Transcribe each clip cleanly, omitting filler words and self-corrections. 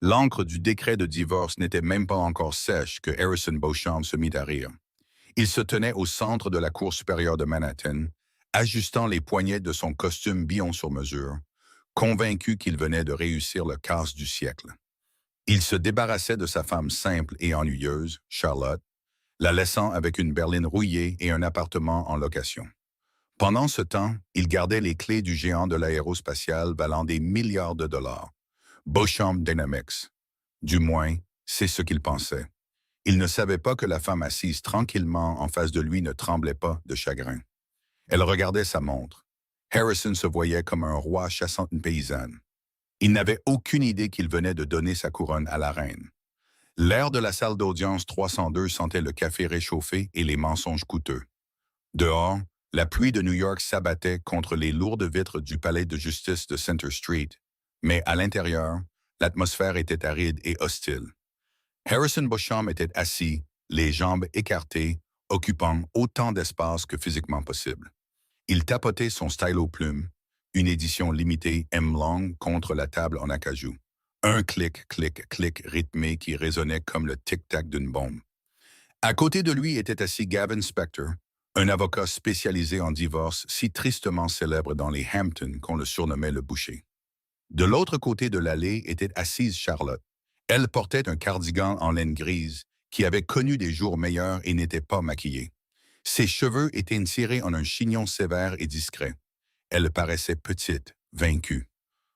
L'encre du décret de divorce n'était même pas encore sèche que Harrison Beauchamp se mit à rire. Il se tenait au centre de la cour supérieure de Manhattan, ajustant les poignets de son costume billon sur mesure, convaincu qu'il venait de réussir le casse du siècle. Il se débarrassait de sa femme simple et ennuyeuse, Charlotte, la laissant avec une berline rouillée et un appartement en location. Pendant ce temps, il gardait les clés du géant de l'aérospatiale valant des milliards de dollars, Beauchamp Dynamics. Du moins, c'est ce qu'il pensait. Il ne savait pas que la femme assise tranquillement en face de lui ne tremblait pas de chagrin. Elle regardait sa montre. Harrison se voyait comme un roi chassant une paysanne. Il n'avait aucune idée qu'il venait de donner sa couronne à la reine. L'air de la salle d'audience 302 sentait le café réchauffé et les mensonges coûteux. Dehors, la pluie de New York s'abattait contre les lourdes vitres du palais de justice de Center Street, mais à l'intérieur, l'atmosphère était aride et hostile. Harrison Beauchamp était assis, les jambes écartées, occupant autant d'espace que physiquement possible. Il tapotait son stylo plume, une édition limitée M-Long contre la table en acajou. Un clic, clic, clic rythmé qui résonnait comme le tic-tac d'une bombe. À côté de lui était assis Gavin Spector, un avocat spécialisé en divorce si tristement célèbre dans les Hamptons qu'on le surnommait le boucher. De l'autre côté de l'allée était assise Charlotte. Elle portait un cardigan en laine grise qui avait connu des jours meilleurs et n'était pas maquillée. Ses cheveux étaient tirés en un chignon sévère et discret. Elle paraissait petite, vaincue.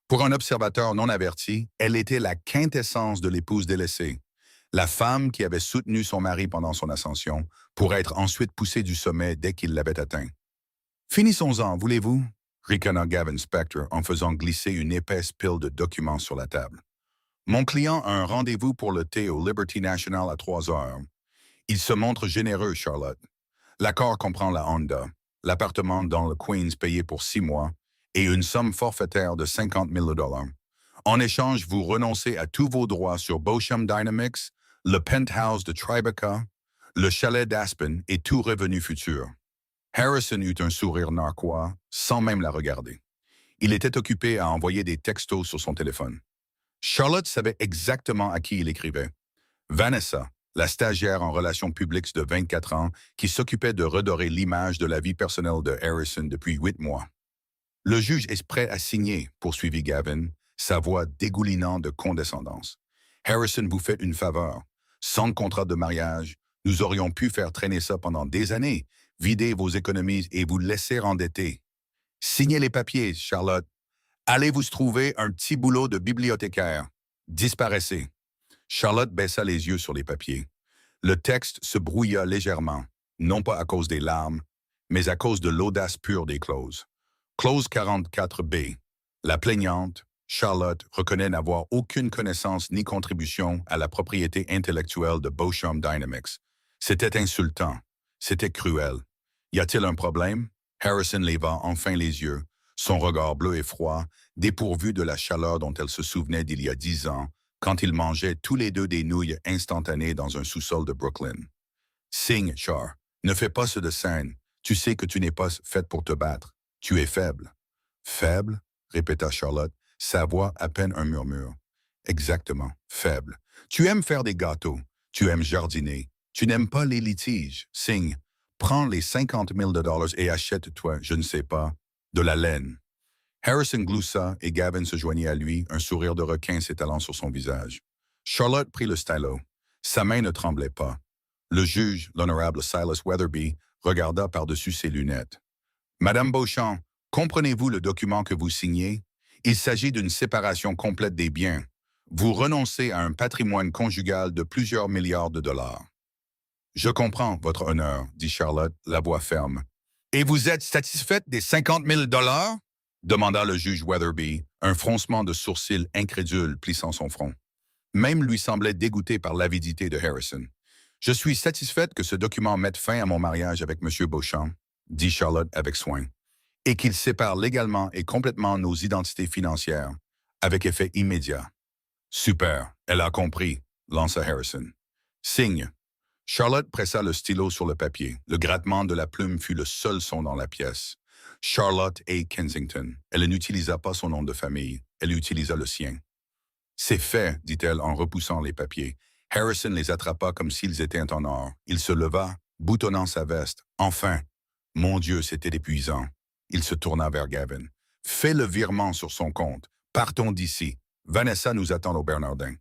Pour un observateur non averti, elle était la quintessence de l'épouse délaissée, la femme qui avait soutenu son mari pendant son ascension pour être ensuite poussée du sommet dès qu'il l'avait atteint. Finissons-en, voulez-vous? Ricana Gavin Spector en faisant glisser une épaisse pile de documents sur la table. Mon client a un rendez-vous pour le thé au Liberty National à 3 heures. Il se montre généreux, Charlotte. L'accord comprend la Honda, l'appartement dans le Queens payé pour 6 mois et une somme forfaitaire de 50 000 dollars. En échange, vous renoncez à tous vos droits sur Beauchamp Dynamics, le penthouse de Tribeca, le chalet d'Aspen et tout revenu futur. Harrison eut un sourire narquois sans même la regarder. Il était occupé à envoyer des textos sur son téléphone. Charlotte savait exactement à qui il écrivait. Vanessa, la stagiaire en relations publiques de 24 ans qui s'occupait de redorer l'image de la vie personnelle de Harrison depuis 8 mois. Le juge est prêt à signer, poursuivit Gavin, sa voix dégoulinant de condescendance. Harrison vous fait une faveur. Sans contrat de mariage, nous aurions pu faire traîner ça pendant des années, vider vos économies et vous laisser endetter. Signez les papiers, Charlotte. Allez vous trouver un petit boulot de bibliothécaire. Disparaissez. Charlotte baissa les yeux sur les papiers. Le texte se brouilla légèrement, non pas à cause des larmes, mais à cause de l'audace pure des clauses. Clause 44B. La plaignante, Charlotte, reconnaît n'avoir aucune connaissance ni contribution à la propriété intellectuelle de Beauchamp Dynamics. C'était insultant. C'était cruel. Y a-t-il un problème? Harrison leva enfin les yeux, son regard bleu et froid, dépourvu de la chaleur dont elle se souvenait d'il y a 10 ans, quand ils mangeaient tous les deux des nouilles instantanées dans un sous-sol de Brooklyn. Signe, Char. Ne fais pas ce de scène. Tu sais que tu n'es pas faite pour te battre. Tu es faible. Faible? Répéta Charlotte, sa voix à peine un murmure. Exactement, faible. Tu aimes faire des gâteaux. Tu aimes jardiner. Tu n'aimes pas les litiges. Signe. Prends les 50 000 dollars et achète-toi, je ne sais pas, de la laine. Harrison gloussa et Gavin se joignit à lui, un sourire de requin s'étalant sur son visage. Charlotte prit le stylo. Sa main ne tremblait pas. Le juge, l'honorable Silas Weatherby, regarda par-dessus ses lunettes. Madame Beauchamp, comprenez-vous le document que vous signez? Il s'agit d'une séparation complète des biens. Vous renoncez à un patrimoine conjugal de plusieurs milliards de dollars. Je comprends, votre honneur, dit Charlotte, la voix ferme. Et vous êtes satisfaite des 50 000 dollars? Demanda le juge Weatherby, un froncement de sourcils incrédule plissant son front. Même lui semblait dégoûté par l'avidité de Harrison. Je suis satisfaite que ce document mette fin à mon mariage avec M. Beauchamp, dit Charlotte avec soin, et qu'il sépare légalement et complètement nos identités financières, avec effet immédiat. Super, elle a compris, lança Harrison. Signe. Charlotte pressa le stylo sur le papier. Le grattement de la plume fut le seul son dans la pièce. Charlotte A. Kensington. Elle n'utilisa pas son nom de famille. Elle utilisa le sien. C'est fait, dit-elle en repoussant les papiers. Harrison les attrapa comme s'ils étaient en or. Il se leva, boutonnant sa veste. Enfin! Mon Dieu, c'était épuisant. Il se tourna vers Gavin. Fais le virement sur son compte. Partons d'ici. Vanessa nous attend au Bernardin.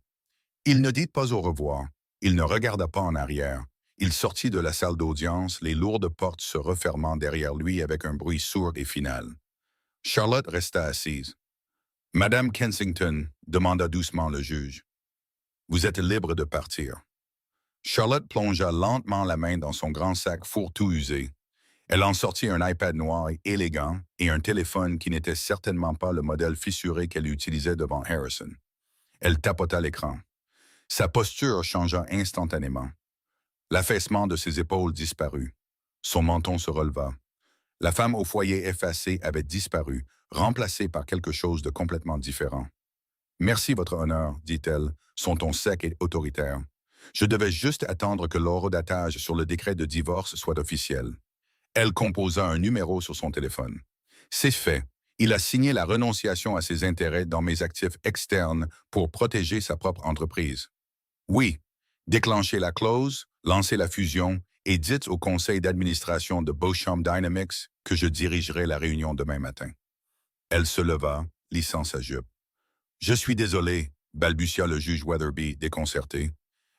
Il ne dit pas au revoir. Il ne regarda pas en arrière. Il sortit de la salle d'audience, les lourdes portes se refermant derrière lui avec un bruit sourd et final. Charlotte resta assise. Madame Kensington, demanda doucement le juge. Vous êtes libre de partir. Charlotte plongea lentement la main dans son grand sac fourre-tout usé. Elle en sortit un iPad noir et élégant et un téléphone qui n'était certainement pas le modèle fissuré qu'elle utilisait devant Harrison. Elle tapota l'écran. Sa posture changea instantanément. L'affaissement de ses épaules disparut. Son menton se releva. La femme au foyer effacé avait disparu, remplacée par quelque chose de complètement différent. « Merci, votre honneur, dit-elle, son ton sec et autoritaire. Je devais juste attendre que l'horodatage sur le décret de divorce soit officiel. » Elle composa un numéro sur son téléphone. « C'est fait. Il a signé la renonciation à ses intérêts dans mes actifs externes pour protéger sa propre entreprise. » Oui. Déclenchez la clause, lancez la fusion et dites au conseil d'administration de Beauchamp Dynamics que je dirigerai la réunion demain matin. Elle se leva, lissant sa jupe. « Je suis désolé, balbutia le juge Weatherby, déconcerté.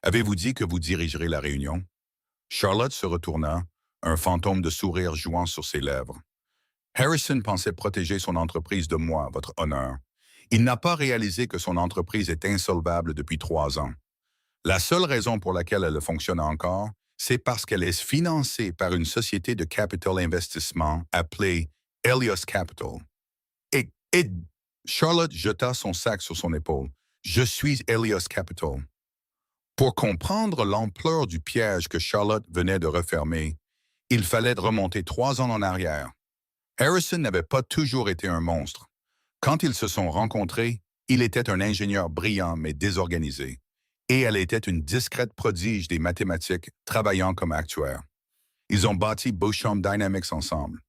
Avez-vous dit que vous dirigerez la réunion? » Charlotte se retourna, un fantôme de sourire jouant sur ses lèvres. « Harrison pensait protéger son entreprise de moi, votre honneur. Il n'a pas réalisé que son entreprise est insolvable depuis 3 ans. La seule raison pour laquelle elle fonctionne encore, c'est parce qu'elle est financée par une société de capital investissement appelée Helios Capital. Et Charlotte jeta son sac sur son épaule. « Je suis Helios Capital. » Pour comprendre l'ampleur du piège que Charlotte venait de refermer, il fallait remonter 3 ans en arrière. Harrison n'avait pas toujours été un monstre. Quand ils se sont rencontrés, il était un ingénieur brillant mais désorganisé. Et elle était une discrète prodige des mathématiques, travaillant comme actuaire. Ils ont bâti Beauchamp Dynamics ensemble.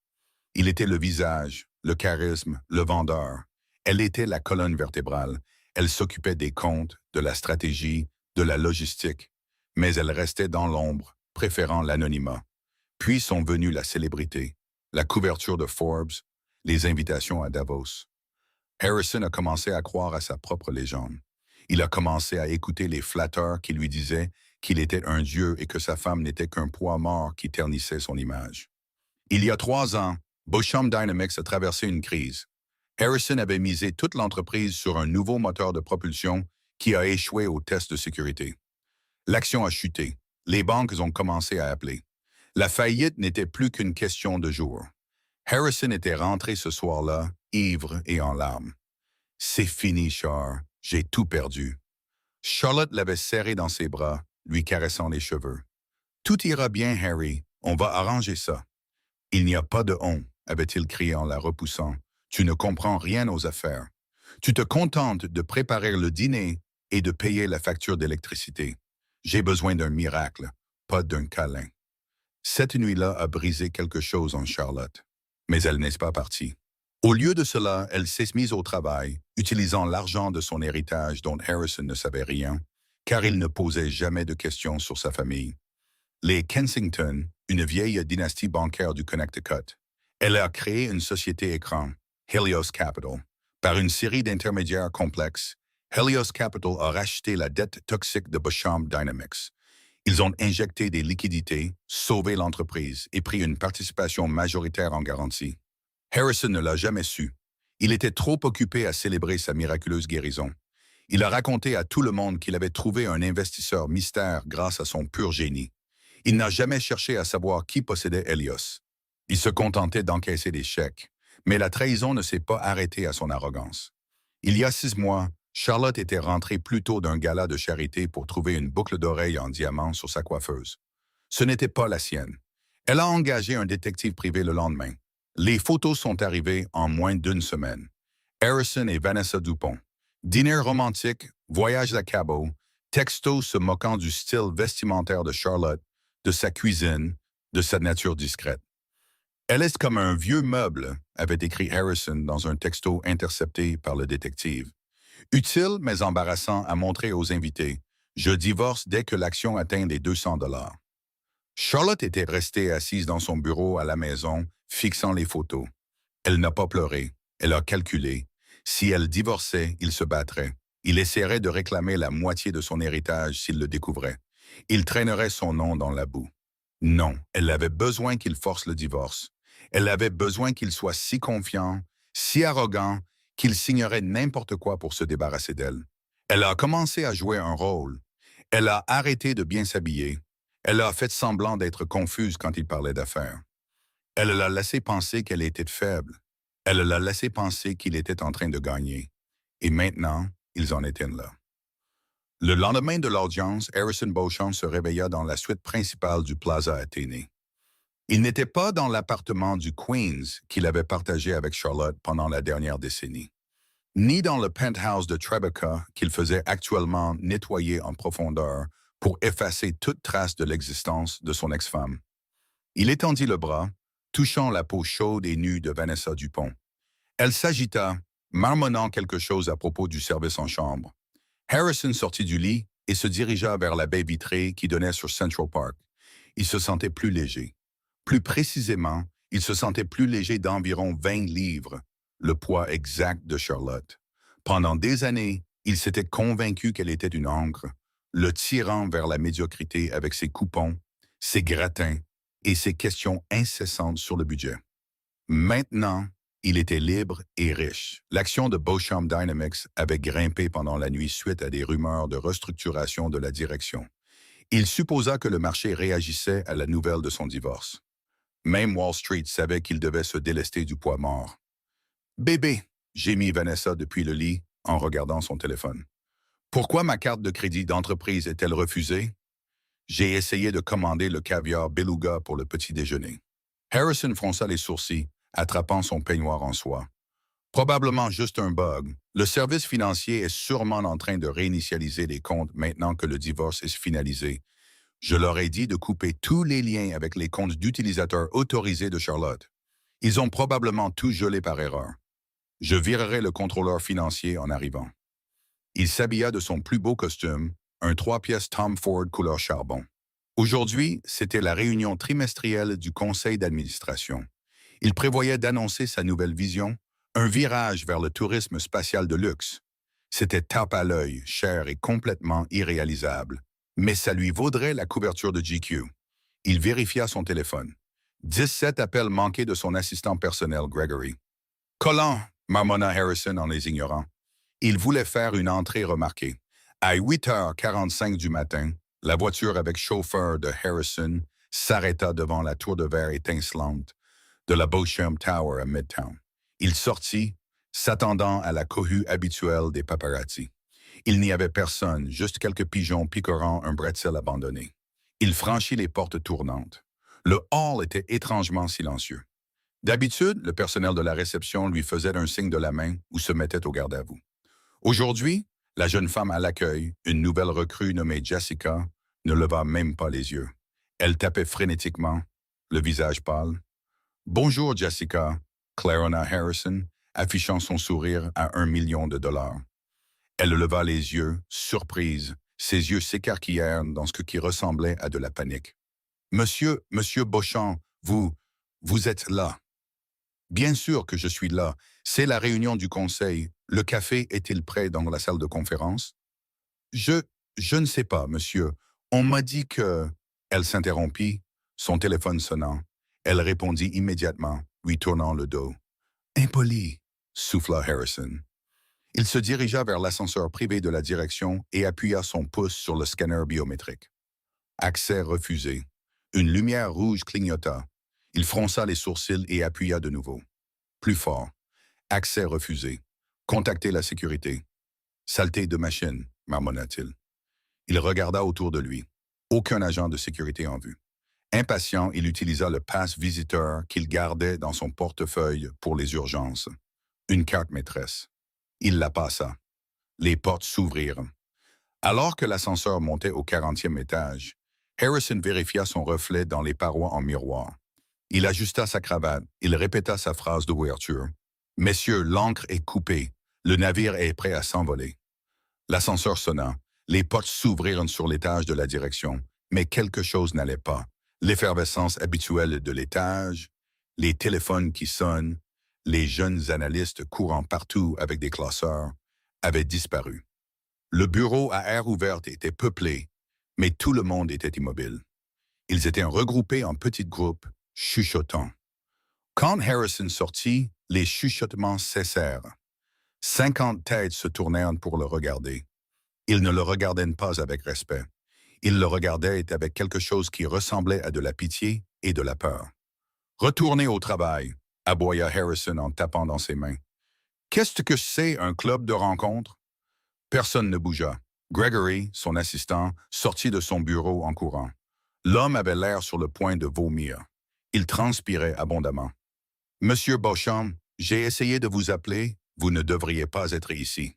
Il était le visage, le charisme, le vendeur. Elle était la colonne vertébrale. Elle s'occupait des comptes, de la stratégie, de la logistique. Mais elle restait dans l'ombre, préférant l'anonymat. Puis sont venues la célébrité, la couverture de Forbes, les invitations à Davos. Harrison a commencé à croire à sa propre légende. Il a commencé à écouter les flatteurs qui lui disaient qu'il était un dieu et que sa femme n'était qu'un poids mort qui ternissait son image. Il y a 3 ans, Beauchamp Dynamics a traversé une crise. Harrison avait misé toute l'entreprise sur un nouveau moteur de propulsion qui a échoué au test de sécurité. L'action a chuté. Les banques ont commencé à appeler. La faillite n'était plus qu'une question de jours. Harrison était rentré ce soir-là, ivre et en larmes. « C'est fini, Char. J'ai tout perdu. » Charlotte l'avait serré dans ses bras, lui caressant les cheveux. « Tout ira bien, Harry. On va arranger ça. »« Il n'y a pas de on, » avait-il crié en la repoussant. « Tu ne comprends rien aux affaires. Tu te contentes de préparer le dîner et de payer la facture d'électricité. J'ai besoin d'un miracle, pas d'un câlin. » Cette nuit-là a brisé quelque chose en Charlotte. Mais elle n'est pas partie. Au lieu de cela, elle s'est mise au travail, utilisant l'argent de son héritage dont Harrison ne savait rien, car il ne posait jamais de questions sur sa famille. Les Kensington, une vieille dynastie bancaire du Connecticut. Elle a créé une société écran, Helios Capital. Par une série d'intermédiaires complexes, Helios Capital a racheté la dette toxique de Beauchamp Dynamics. Ils ont injecté des liquidités, sauvé l'entreprise et pris une participation majoritaire en garantie. Harrison ne l'a jamais su. Il était trop occupé à célébrer sa miraculeuse guérison. Il a raconté à tout le monde qu'il avait trouvé un investisseur mystère grâce à son pur génie. Il n'a jamais cherché à savoir qui possédait Helios. Il se contentait d'encaisser des chèques, mais la trahison ne s'est pas arrêtée à son arrogance. Il y a 6 mois, Charlotte était rentrée plus tôt d'un gala de charité pour trouver une boucle d'oreille en diamant sur sa coiffeuse. Ce n'était pas la sienne. Elle a engagé un détective privé le lendemain. Les photos sont arrivées en moins d'1 semaine. Harrison et Vanessa Dupont. Dîner romantique, voyage à Cabo, texto se moquant du style vestimentaire de Charlotte, de sa cuisine, de sa nature discrète. « Elle est comme un vieux meuble », avait écrit Harrison dans un texto intercepté par le détective. « Utile mais embarrassant à montrer aux invités. Je divorce dès que l'action atteint les 200 $. Charlotte était restée assise dans son bureau à la maison, fixant les photos. Elle n'a pas pleuré. Elle a calculé. Si elle divorçait, il se battrait. Il essaierait de réclamer la moitié de son héritage s'il le découvrait. Il traînerait son nom dans la boue. Non, elle avait besoin qu'il force le divorce. Elle avait besoin qu'il soit si confiant, si arrogant, qu'il signerait n'importe quoi pour se débarrasser d'elle. Elle a commencé à jouer un rôle. Elle a arrêté de bien s'habiller. Elle a fait semblant d'être confuse quand il parlait d'affaires. Elle l'a laissé penser qu'elle était faible. Elle l'a laissé penser qu'il était en train de gagner. Et maintenant, ils en étaient là. Le lendemain de l'audience, Harrison Beauchamp se réveilla dans la suite principale du Plaza Athénée. Il n'était pas dans l'appartement du Queens qu'il avait partagé avec Charlotte pendant la dernière décennie, ni dans le penthouse de Tribeca qu'il faisait actuellement nettoyer en profondeur pour effacer toute trace de l'existence de son ex-femme. Il étendit le bras, touchant la peau chaude et nue de Vanessa Dupont. Elle s'agita, marmonnant quelque chose à propos du service en chambre. Harrison sortit du lit et se dirigea vers la baie vitrée qui donnait sur Central Park. Il se sentait plus léger. Plus précisément, il se sentait plus léger d'environ 20 livres, le poids exact de Charlotte. Pendant des années, il s'était convaincu qu'elle était une encre, le tirant vers la médiocrité avec ses coupons, ses gratins et ses questions incessantes sur le budget. Maintenant, il était libre et riche. L'action de Beauchamp Dynamics avait grimpé pendant la nuit suite à des rumeurs de restructuration de la direction. Il supposa que le marché réagissait à la nouvelle de son divorce. Même Wall Street savait qu'il devait se délester du poids mort. « Bébé !» gémit Vanessa depuis le lit en regardant son téléphone. « Pourquoi ma carte de crédit d'entreprise est-elle refusée? J'ai essayé de commander le caviar beluga pour le petit déjeuner. » Harrison fronça les sourcils, attrapant son peignoir en soie. Probablement juste un bug. Le service financier est sûrement en train de réinitialiser les comptes maintenant que le divorce est finalisé. Je leur ai dit de couper tous les liens avec les comptes d'utilisateurs autorisés de Charlotte. Ils ont probablement tout gelé par erreur. Je virerai le contrôleur financier en arrivant. Il s'habilla de son plus beau costume, un 3 pièces Tom Ford couleur charbon. Aujourd'hui, c'était la réunion trimestrielle du conseil d'administration. Il prévoyait d'annoncer sa nouvelle vision, un virage vers le tourisme spatial de luxe. C'était tape à l'œil, cher et complètement irréalisable. Mais ça lui vaudrait la couverture de GQ. Il vérifia son téléphone. 17 appels manqués de son assistant personnel, Gregory. « Collant !» marmonna Harrison en les ignorant. Il voulait faire une entrée remarquée. À 8h45 du matin, la voiture avec chauffeur de Harrison s'arrêta devant la tour de verre étincelante de la Beauchamp Tower à Midtown. Il sortit, s'attendant à la cohue habituelle des paparazzi. Il n'y avait personne, juste quelques pigeons picorant un bretzel abandonné. Il franchit les portes tournantes. Le hall était étrangement silencieux. D'habitude, le personnel de la réception lui faisait un signe de la main ou se mettait au garde-à-vous. Aujourd'hui, la jeune femme à l'accueil, une nouvelle recrue nommée Jessica, ne leva même pas les yeux. Elle tapait frénétiquement, le visage pâle. « Bonjour, Jessica », claronna Harrison, affichant son sourire à 1 million de dollars. Elle leva les yeux, surprise. Ses yeux s'écarquillèrent dans ce qui ressemblait à de la panique. « Monsieur Beauchamp, vous êtes là. » « Bien sûr que je suis là. C'est la réunion du conseil. Le café est-il prêt dans la salle de conférence? »« Je ne sais pas, monsieur. On m'a dit que... » Elle s'interrompit, son téléphone sonnant. Elle répondit immédiatement, lui tournant le dos. « Impoli, » souffla Harrison. Il se dirigea vers l'ascenseur privé de la direction et appuya son pouce sur le scanner biométrique. Accès refusé. Une lumière rouge clignota. Il fronça les sourcils et appuya de nouveau. Plus fort. Accès refusé. Contactez la sécurité. Saleté de machine, marmonna-t-il. Il regarda autour de lui. Aucun agent de sécurité en vue. Impatient, il utilisa le pass visiteur qu'il gardait dans son portefeuille pour les urgences. Une carte maîtresse. Il la passa. Les portes s'ouvrirent. Alors que l'ascenseur montait au 40e étage, Harrison vérifia son reflet dans les parois en miroir. Il ajusta sa cravate. Il répéta sa phrase d'ouverture. « Messieurs, l'ancre est coupée. Le navire est prêt à s'envoler. » L'ascenseur sonna. Les portes s'ouvrirent sur l'étage de la direction, mais quelque chose n'allait pas. L'effervescence habituelle de l'étage, les téléphones qui sonnent, les jeunes analystes courant partout avec des classeurs, avaient disparu. Le bureau à air ouvert était peuplé, mais tout le monde était immobile. Ils étaient regroupés en petits groupes, chuchotant. Quand Harrison sortit, les chuchotements cessèrent. 50 têtes se tournèrent pour le regarder. Ils ne le regardaient pas avec respect. Ils le regardaient avec quelque chose qui ressemblait à de la pitié et de la peur. « Retournez au travail », aboya Harrison en tapant dans ses mains. « Qu'est-ce que c'est un club de rencontre ?» Personne ne bougea. Gregory, son assistant, sortit de son bureau en courant. L'homme avait l'air sur le point de vomir. Il transpirait abondamment. « Monsieur Beauchamp, j'ai essayé de vous appeler. Vous ne devriez pas être ici. »«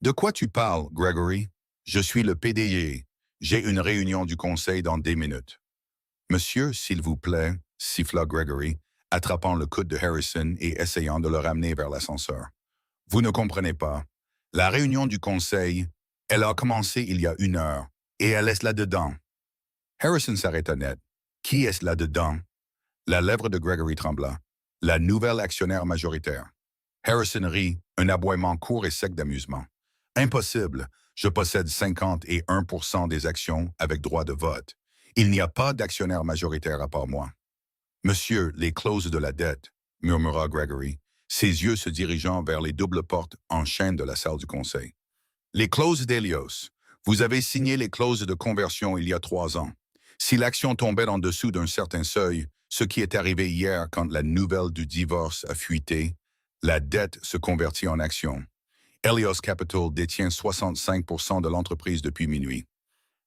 De quoi tu parles, Gregory? Je suis le PDG. J'ai une réunion du conseil dans 10 minutes. »« Monsieur, s'il vous plaît, » siffla Gregory, attrapant le coude de Harrison et essayant de le ramener vers l'ascenseur. « Vous ne comprenez pas. La réunion du conseil, elle a commencé il y a 1 heure, et elle est là-dedans. » Harrison s'arrêta net. « Qui est là-dedans? » La lèvre de Gregory trembla. « La nouvelle actionnaire majoritaire. » Harrison rit, un aboiement court et sec d'amusement. « Impossible. Je possède 51% des actions avec droit de vote. Il n'y a pas d'actionnaire majoritaire à part moi. »« Monsieur, les clauses de la dette, » murmura Gregory, ses yeux se dirigeant vers les doubles portes en chaîne de la salle du conseil. « Les clauses d'Helios. Vous avez signé les clauses de conversion il y a 3 ans. Si l'action tombait en dessous d'un certain seuil, ce qui est arrivé hier quand la nouvelle du divorce a fuité, la dette se convertit en action. Helios Capital détient 65% de l'entreprise depuis minuit. »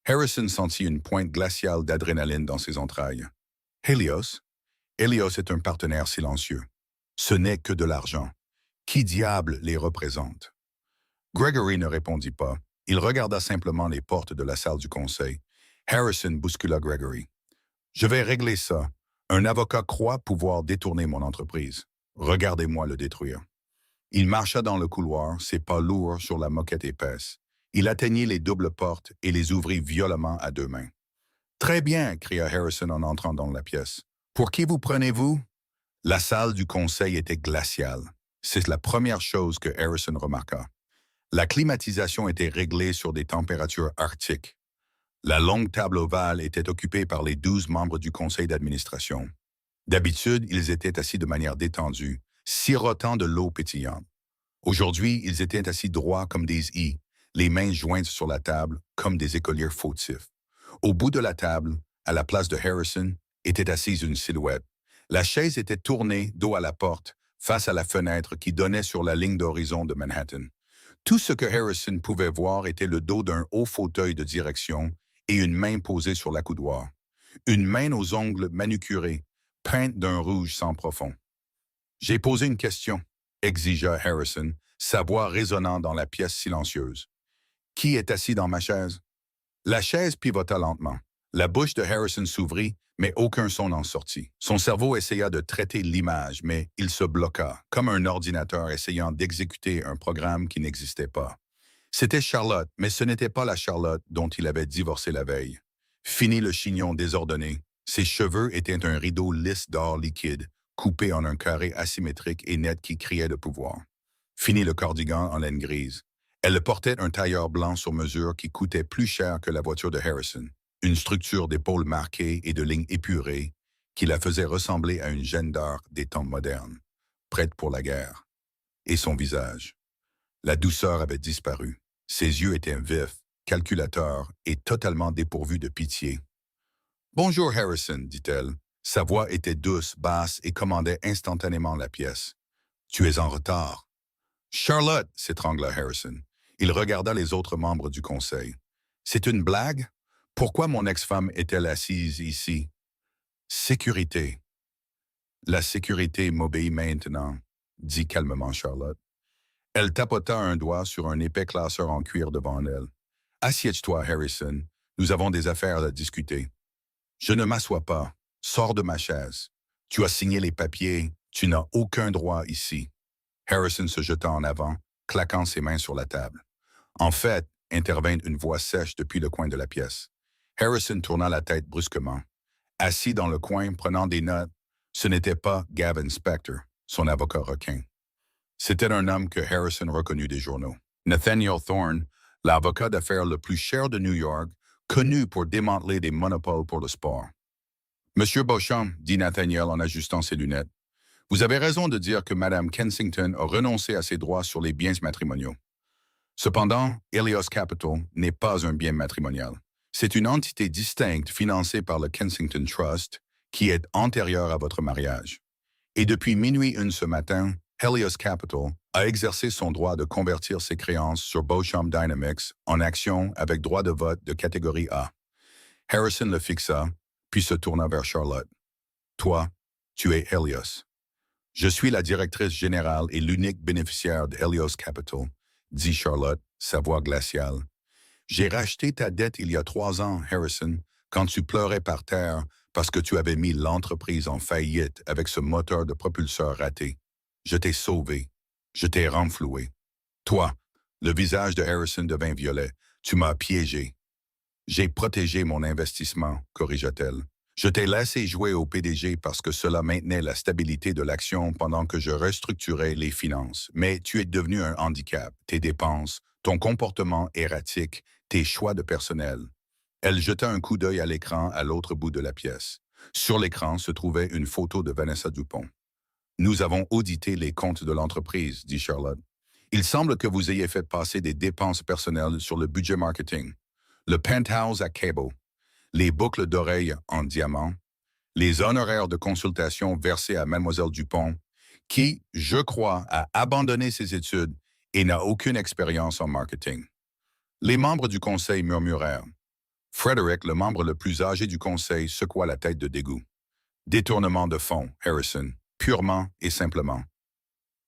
Harrison sentit une pointe glaciale d'adrénaline dans ses entrailles. « Helios? Helios est un partenaire silencieux. Ce n'est que de l'argent. Qui diable les représente? » Gregory ne répondit pas. Il regarda simplement les portes de la salle du conseil. Harrison bouscula Gregory. « Je vais régler ça. Un avocat croit pouvoir détourner mon entreprise. Regardez-moi le détruire. » Il marcha dans le couloir, ses pas lourds sur la moquette épaisse. Il atteignit les doubles portes et les ouvrit violemment à 2 mains. « Très bien » cria Harrison en entrant dans la pièce. « Pour qui vous prenez-vous » La salle du conseil était glaciale. C'est la première chose que Harrison remarqua. La climatisation était réglée sur des températures arctiques. La longue table ovale était occupée par les 12 membres du conseil d'administration. D'habitude, ils étaient assis de manière détendue, sirotant de l'eau pétillante. Aujourd'hui, ils étaient assis droits comme des i, les mains jointes sur la table comme des écoliers fautifs. Au bout de la table, à la place de Harrison, était assise une silhouette. La chaise était tournée dos à la porte, face à la fenêtre qui donnait sur la ligne d'horizon de Manhattan. Tout ce que Harrison pouvait voir était le dos d'un haut fauteuil de direction et une main posée sur l'accoudoir. Une main aux ongles manucurés, peinte d'un rouge sang profond. « J'ai posé une question », exigea Harrison, sa voix résonnant dans la pièce silencieuse. « Qui est assis dans ma chaise? » La chaise pivota lentement. La bouche de Harrison s'ouvrit, mais aucun son n'en sortit. Son cerveau essaya de traiter l'image, mais il se bloqua, comme un ordinateur essayant d'exécuter un programme qui n'existait pas. C'était Charlotte, mais ce n'était pas la Charlotte dont il avait divorcé la veille. Fini le chignon désordonné. Ses cheveux étaient un rideau lisse d'or liquide, coupé en un carré asymétrique et net qui criait de pouvoir. Fini le cardigan en laine grise. Elle portait un tailleur blanc sur mesure qui coûtait plus cher que la voiture de Harrison. Une structure d'épaules marquées et de lignes épurées qui la faisait ressembler à une Jeanne d'Arc des temps modernes, prête pour la guerre. Et son visage. La douceur avait disparu. Ses yeux étaient vifs, calculateurs et totalement dépourvus de pitié. « Bonjour Harrison » dit-elle. Sa voix était douce, basse et commandait instantanément la pièce. « Tu es en retard. »« Charlotte » s'étrangla Harrison. Il regarda les autres membres du conseil. « C'est une blague? Pourquoi mon ex-femme est-elle assise ici? »« Sécurité. »« La sécurité m'obéit maintenant, » dit calmement Charlotte. Elle tapota un doigt sur un épais classeur en cuir devant elle. « Assieds-toi, Harrison. Nous avons des affaires à discuter. »« Je ne m'assois pas. Sors de ma chaise. Tu as signé les papiers. Tu n'as aucun droit ici. » Harrison se jeta en avant, claquant ses mains sur la table. En fait, intervint une voix sèche depuis le coin de la pièce. Harrison tourna la tête brusquement. Assis dans le coin, prenant des notes, ce n'était pas Gavin Spector, son avocat requin. C'était un homme que Harrison reconnut des journaux. Nathaniel Thorne, l'avocat d'affaires le plus cher de New York, connu pour démanteler des monopoles pour le sport. Monsieur Beauchamp, dit Nathaniel en ajustant ses lunettes, vous avez raison de dire que Madame Kensington a renoncé à ses droits sur les biens matrimoniaux. Cependant, Helios Capital n'est pas un bien matrimonial. C'est une entité distincte financée par le Kensington Trust qui est antérieure à votre mariage. Et depuis minuit une ce matin, Helios Capital a exercé son droit de convertir ses créances sur Beauchamp Dynamics en actions avec droit de vote de catégorie A. Harrison le fixa, puis se tourna vers Charlotte. Toi, tu es Helios. Je suis la directrice générale et l'unique bénéficiaire de Helios Capital, dit Charlotte, sa voix glaciale. J'ai racheté ta dette il y a 3 ans, Harrison, quand tu pleurais par terre parce que tu avais mis l'entreprise en faillite avec ce moteur de propulseur raté. Je t'ai sauvé. Je t'ai renfloué. Toi, le visage de Harrison devint violet. Tu m'as piégé. J'ai protégé mon investissement, corrigea-t-elle. Je t'ai laissé jouer au PDG parce que cela maintenait la stabilité de l'action pendant que je restructurais les finances. Mais tu es devenu un handicap, tes dépenses, ton comportement erratique, tes choix de personnel. Elle jeta un coup d'œil à l'écran à l'autre bout de la pièce. Sur l'écran se trouvait une photo de Vanessa Dupont. Nous avons audité les comptes de l'entreprise, dit Charlotte. Il semble que vous ayez fait passer des dépenses personnelles sur le budget marketing, le penthouse à Cabo, les boucles d'oreilles en diamant, les honoraires de consultation versés à Mademoiselle Dupont, qui, je crois, a abandonné ses études et n'a aucune expérience en marketing. Les membres du conseil murmurèrent. Frederick, le membre le plus âgé du conseil, secoua la tête de dégoût. Détournement de fonds, Harrison, purement et simplement.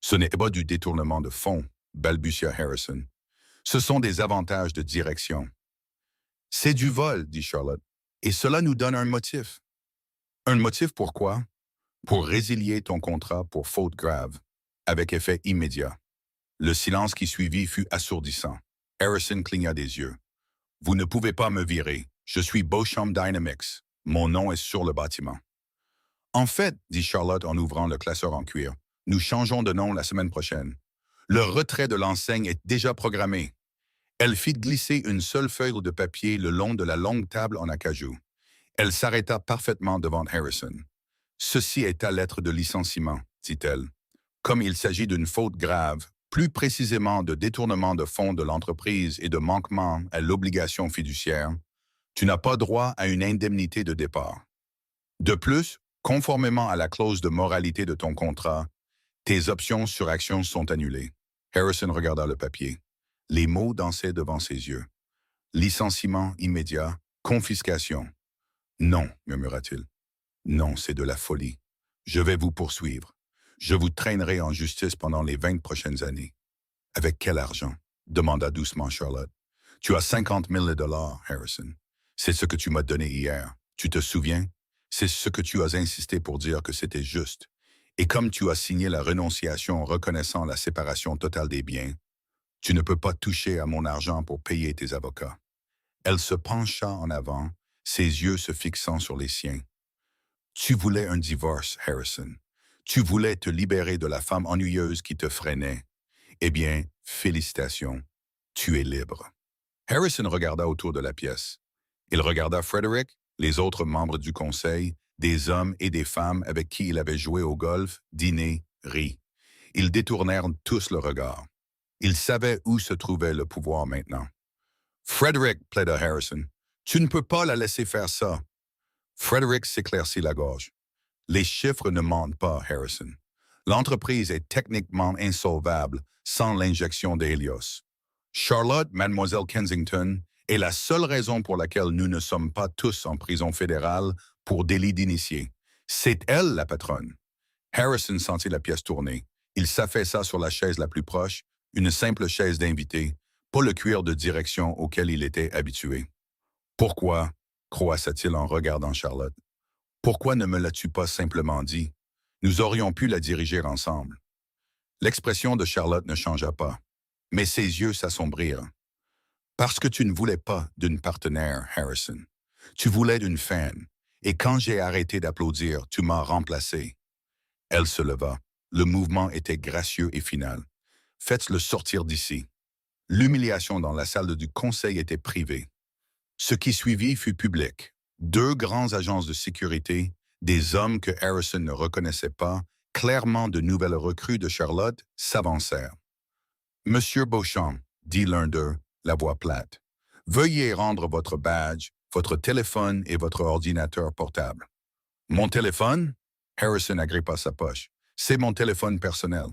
Ce n'est pas du détournement de fonds, balbutia Harrison. Ce sont des avantages de direction. C'est du vol, dit Charlotte, et cela nous donne un motif. Un motif pourquoi? Pour résilier ton contrat pour faute grave, avec effet immédiat. Le silence qui suivit fut assourdissant. Harrison cligna des yeux. Vous ne pouvez pas me virer. Je suis Beauchamp Dynamics. Mon nom est sur le bâtiment. En fait, dit Charlotte en ouvrant le classeur en cuir, nous changeons de nom la semaine prochaine. Le retrait de l'enseigne est déjà programmé. Elle fit glisser une seule feuille de papier le long de la longue table en acajou. Elle s'arrêta parfaitement devant Harrison. Ceci est ta lettre de licenciement, dit-elle. Comme il s'agit d'une faute grave, plus précisément de détournement de fonds de l'entreprise et de manquement à l'obligation fiduciaire, tu n'as pas droit à une indemnité de départ. De plus, conformément à la clause de moralité de ton contrat, tes options sur actions sont annulées. Harrison regarda le papier. Les mots dansaient devant ses yeux. Licenciement immédiat, confiscation. Non, murmura-t-il. Non, c'est de la folie. Je vais vous poursuivre. Je vous traînerai en justice pendant les 20 prochaines années. Avec quel argent? Demanda doucement Charlotte. Tu as 50 000 $, Harrison. C'est ce que tu m'as donné hier. Tu te souviens? C'est ce que tu as insisté pour dire que c'était juste. Et comme tu as signé la renonciation reconnaissant la séparation totale des biens, tu ne peux pas toucher à mon argent pour payer tes avocats. Elle se pencha en avant, ses yeux se fixant sur les siens. Tu voulais un divorce, Harrison. Tu voulais te libérer de la femme ennuyeuse qui te freinait. Eh bien, félicitations, tu es libre. Harrison regarda autour de la pièce. Il regarda Frederick, les autres membres du conseil, des hommes et des femmes avec qui il avait joué au golf, dîné, ri. Ils détournèrent tous le regard. Ils savaient où se trouvait le pouvoir maintenant. Frederick, plaida Harrison, tu ne peux pas la laisser faire ça. Frederick s'éclaircit la gorge. Les chiffres ne mentent pas, Harrison. L'entreprise est techniquement insolvable sans l'injection d'Helios. Charlotte, Mademoiselle Kensington, est la seule raison pour laquelle nous ne sommes pas tous en prison fédérale pour délit d'initié. C'est elle la patronne. Harrison sentit la pièce tourner. Il s'affaissa sur la chaise la plus proche, une simple chaise d'invité, pas le cuir de direction auquel il était habitué. Pourquoi, croassa-t-il en regardant Charlotte, pourquoi ne me l'as-tu pas simplement dit? Nous aurions pu la diriger ensemble. L'expression de Charlotte ne changea pas, mais ses yeux s'assombrirent. Parce que tu ne voulais pas d'une partenaire, Harrison. Tu voulais d'une fan. Et quand j'ai arrêté d'applaudir, tu m'as remplacé. Elle se leva. Le mouvement était gracieux et final. Faites-le sortir d'ici. L'humiliation dans la salle du conseil était privée. Ce qui suivit fut public. Deux grands agences de sécurité, des hommes que Harrison ne reconnaissait pas, clairement de nouvelles recrues de Charlotte, s'avancèrent. Monsieur Beauchamp, dit l'un d'eux, la voix plate, veuillez rendre votre badge, votre téléphone et votre ordinateur portable. Mon téléphone? Harrison agrippa sa poche. C'est mon téléphone personnel.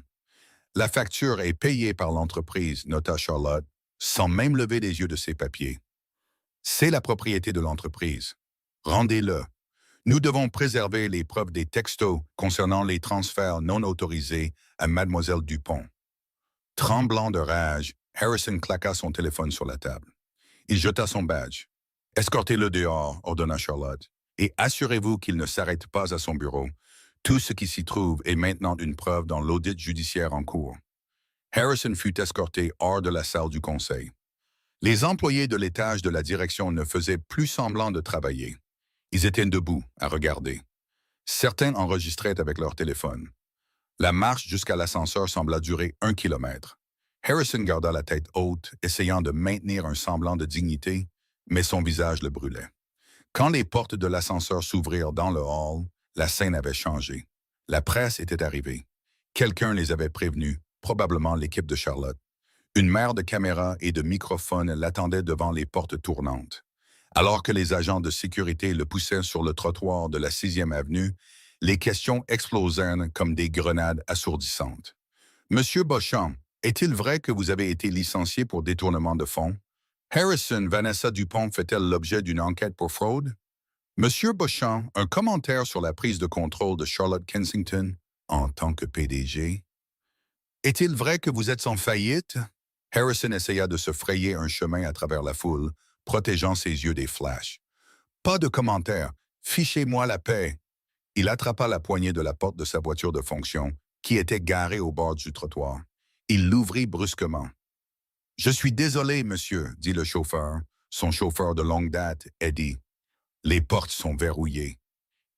La facture est payée par l'entreprise, nota Charlotte, sans même lever les yeux de ses papiers. C'est la propriété de l'entreprise. Rendez-le. Nous devons préserver les preuves des textos concernant les transferts non autorisés à Mademoiselle Dupont. Tremblant de rage, Harrison claqua son téléphone sur la table. Il jeta son badge. Escortez-le dehors, ordonna Charlotte, et assurez-vous qu'il ne s'arrête pas à son bureau. Tout ce qui s'y trouve est maintenant une preuve dans l'audit judiciaire en cours. Harrison fut escorté hors de la salle du conseil. Les employés de l'étage de la direction ne faisaient plus semblant de travailler. Ils étaient debout, à regarder. Certains enregistraient avec leur téléphone. La marche jusqu'à l'ascenseur sembla durer 1 kilomètre. Harrison garda la tête haute, essayant de maintenir un semblant de dignité, mais son visage le brûlait. Quand les portes de l'ascenseur s'ouvrirent dans le hall, la scène avait changé. La presse était arrivée. Quelqu'un les avait prévenus, probablement l'équipe de Charlotte. Une mer de caméras et de microphones l'attendait devant les portes tournantes. Alors que les agents de sécurité le poussaient sur le trottoir de la 6e avenue, les questions explosèrent comme des grenades assourdissantes. « Monsieur Beauchamp, est-il vrai que vous avez été licencié pour détournement de fonds? Harrison Vanessa Dupont fait-elle l'objet d'une enquête pour fraude? Monsieur Beauchamp, un commentaire sur la prise de contrôle de Charlotte Kensington en tant que PDG? Est-il vrai que vous êtes en faillite? » Harrison essaya de se frayer un chemin à travers la foule, protégeant ses yeux des flashs. « Pas de commentaires. Fichez-moi la paix. » Il attrapa la poignée de la porte de sa voiture de fonction, qui était garée au bord du trottoir. Il l'ouvrit brusquement. « Je suis désolé, monsieur, » dit le chauffeur, son chauffeur de longue date, Eddie. « Les portes sont verrouillées. »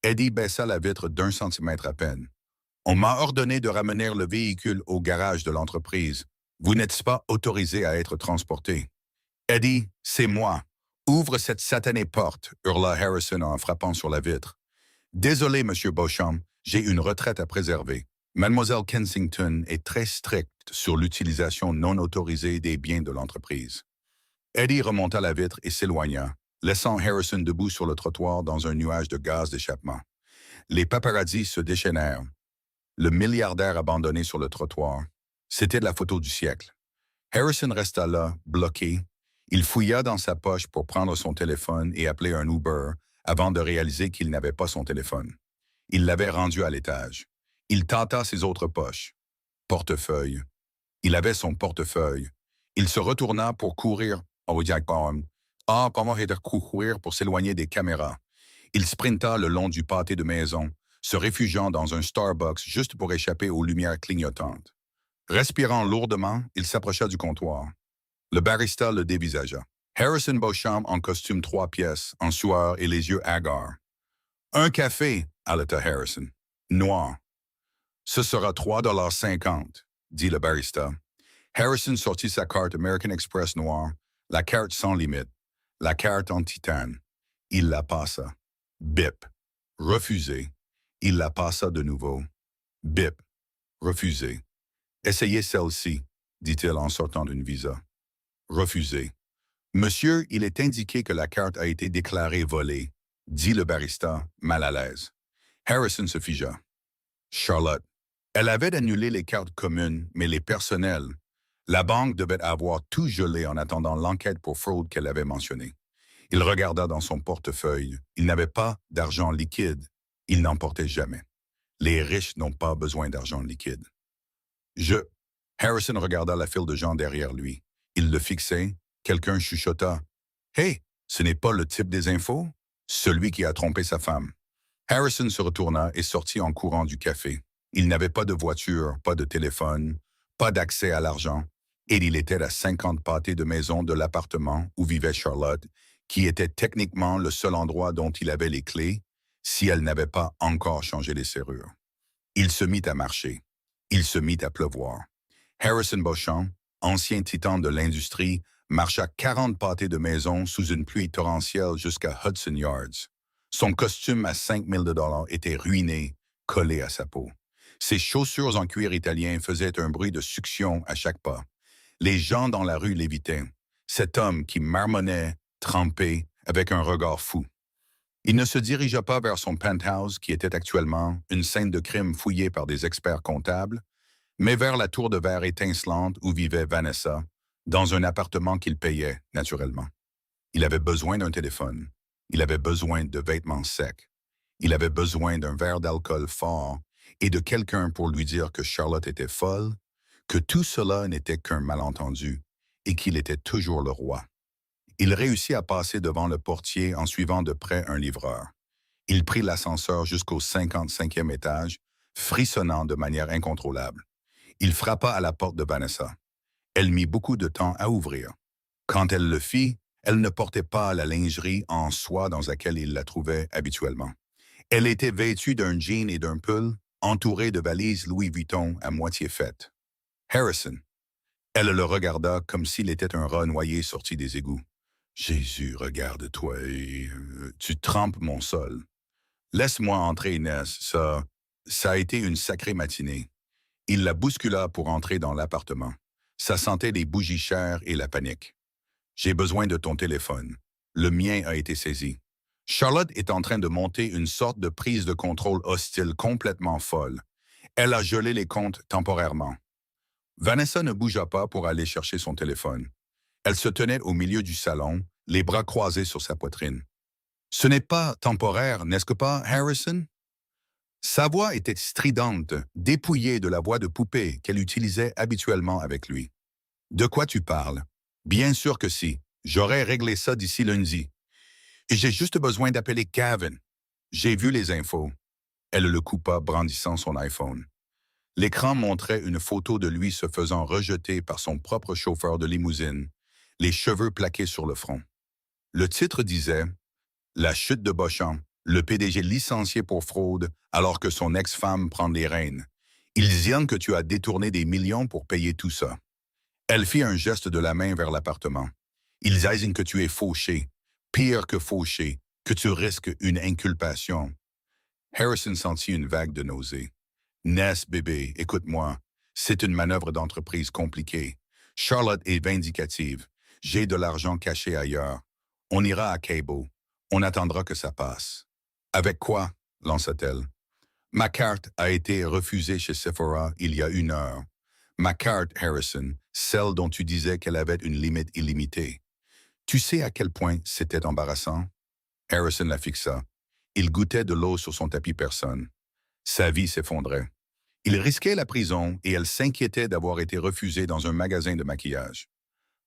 Eddie baissa la vitre d'1 centimètre à peine. « On m'a ordonné de ramener le véhicule au garage de l'entreprise. Vous n'êtes pas autorisé à être transporté. »« Eddie, c'est moi. Ouvre cette satanée porte, » hurla Harrison en frappant sur la vitre. « Désolé, monsieur Beauchamp, j'ai une retraite à préserver. Mademoiselle Kensington est très stricte sur l'utilisation non autorisée des biens de l'entreprise. » Eddie remonta la vitre et s'éloigna, laissant Harrison debout sur le trottoir dans un nuage de gaz d'échappement. Les paparazzis se déchaînèrent. Le milliardaire abandonné sur le trottoir. C'était la photo du siècle. Harrison resta là, bloqué. Il fouilla dans sa poche pour prendre son téléphone et appeler un Uber avant de réaliser qu'il n'avait pas son téléphone. Il l'avait rendu à l'étage. Il tâta ses autres poches. Portefeuille. Il avait son portefeuille. Il se retourna pour courir. Courir pour s'éloigner des caméras. Il sprinta le long du pâté de maison, se réfugiant dans un Starbucks juste pour échapper aux lumières clignotantes. Respirant lourdement, il s'approcha du comptoir. Le barista le dévisagea. Harrison Beauchamp en costume 3 pièces, en sueur et les yeux hagards. « Un café, » haleta Harrison. « Noir. »« Ce sera 3,50 $, dit le barista. Harrison sortit sa carte American Express noire, la carte sans limite, la carte en titane. Il la passa. Bip. Refusé. Il la passa de nouveau. Bip. Refusé. Essayez celle-ci, dit-il en sortant d'une visa. Refusé. Monsieur, il est indiqué que la carte a été déclarée volée, dit le barista, mal à l'aise. Harrison se figea. Charlotte. Elle avait annulé les cartes communes, mais les personnelles. La banque devait avoir tout gelé en attendant l'enquête pour fraude qu'elle avait mentionnée. Il regarda dans son portefeuille. Il n'avait pas d'argent liquide. Il n'en portait jamais. Les riches n'ont pas besoin d'argent liquide. Harrison regarda la file de gens derrière lui. Il le fixait. Quelqu'un chuchota. « Hey, ce n'est pas le type des infos? Celui qui a trompé sa femme. » Harrison se retourna et sortit en courant du café. Il n'avait pas de voiture, pas de téléphone, pas d'accès à l'argent. et il était à 50 pâtés de maison de l'appartement où vivait Charlotte, qui était techniquement le seul endroit dont il avait les clés, si elle n'avait pas encore changé les serrures. Il se mit à marcher. Il se mit à pleuvoir. Harrison Beauchamp, ancien titan de l'industrie, marcha 40 pâtés de maison sous une pluie torrentielle jusqu'à Hudson Yards. Son costume à 5 000 $ était ruiné, collé à sa peau. Ses chaussures en cuir italien faisaient un bruit de succion à chaque pas. Les gens dans la rue l'évitaient. Cet homme qui marmonnait, trempé, avec un regard fou. Il ne se dirigea pas vers son penthouse, qui était actuellement une scène de crime fouillée par des experts comptables, mais vers la tour de verre étincelante où vivait Vanessa, dans un appartement qu'il payait, naturellement. Il avait besoin d'un téléphone. Il avait besoin de vêtements secs. Il avait besoin d'un verre d'alcool fort et de quelqu'un pour lui dire que Charlotte était folle, que tout cela n'était qu'un malentendu et qu'il était toujours le roi. Il réussit à passer devant le portier en suivant de près un livreur. Il prit l'ascenseur jusqu'au 55e étage, frissonnant de manière incontrôlable. Il frappa à la porte de Vanessa. Elle mit beaucoup de temps à ouvrir. Quand elle le fit, elle ne portait pas la lingerie en soie dans laquelle il la trouvait habituellement. Elle était vêtue d'un jean et d'un pull, entourée de valises Louis Vuitton à moitié faites. Harrison. Elle le regarda comme s'il était un rat noyé sorti des égouts. Jésus, regarde-toi et tu trempes mon sol. Laisse-moi entrer, Inès. Ça a été une sacrée matinée. Il la bouscula pour entrer dans l'appartement. Ça sentait les bougies chères et la panique. J'ai besoin de ton téléphone. Le mien a été saisi. Charlotte est en train de monter une sorte de prise de contrôle hostile complètement folle. Elle a gelé les comptes temporairement. Vanessa ne bougea pas pour aller chercher son téléphone. Elle se tenait au milieu du salon, les bras croisés sur sa poitrine. Ce n'est pas temporaire, n'est-ce pas, Harrison? Sa voix était stridente, dépouillée de la voix de poupée qu'elle utilisait habituellement avec lui. De quoi tu parles? Bien sûr que si. J'aurais réglé ça d'ici lundi. Et j'ai juste besoin d'appeler Gavin. J'ai vu les infos. Elle le coupa, brandissant son iPhone. L'écran montrait une photo de lui se faisant rejeter par son propre chauffeur de limousine, les cheveux plaqués sur le front. Le titre disait « La chute de Beauchamp, le PDG licencié pour fraude alors que son ex-femme prend les rênes. Ils disent que tu as détourné des millions pour payer tout ça. » Elle fit un geste de la main vers l'appartement. Ils disent que tu es fauché, pire que fauché, que tu risques une inculpation. Harrison sentit une vague de nausée. Ness, bébé, écoute-moi. C'est une manœuvre d'entreprise compliquée. Charlotte est vindicative. J'ai de l'argent caché ailleurs. On ira à Cabo. On attendra que ça passe. Avec quoi? Lança-t-elle. Ma carte a été refusée chez Sephora il y a 1 heure. Ma carte, Harrison, celle dont tu disais qu'elle avait une limite illimitée. Tu sais à quel point c'était embarrassant? Harrison la fixa. Il goûtait de l'eau sur son tapis personne. Sa vie s'effondrait. Il risquait la prison et elle s'inquiétait d'avoir été refusée dans un magasin de maquillage.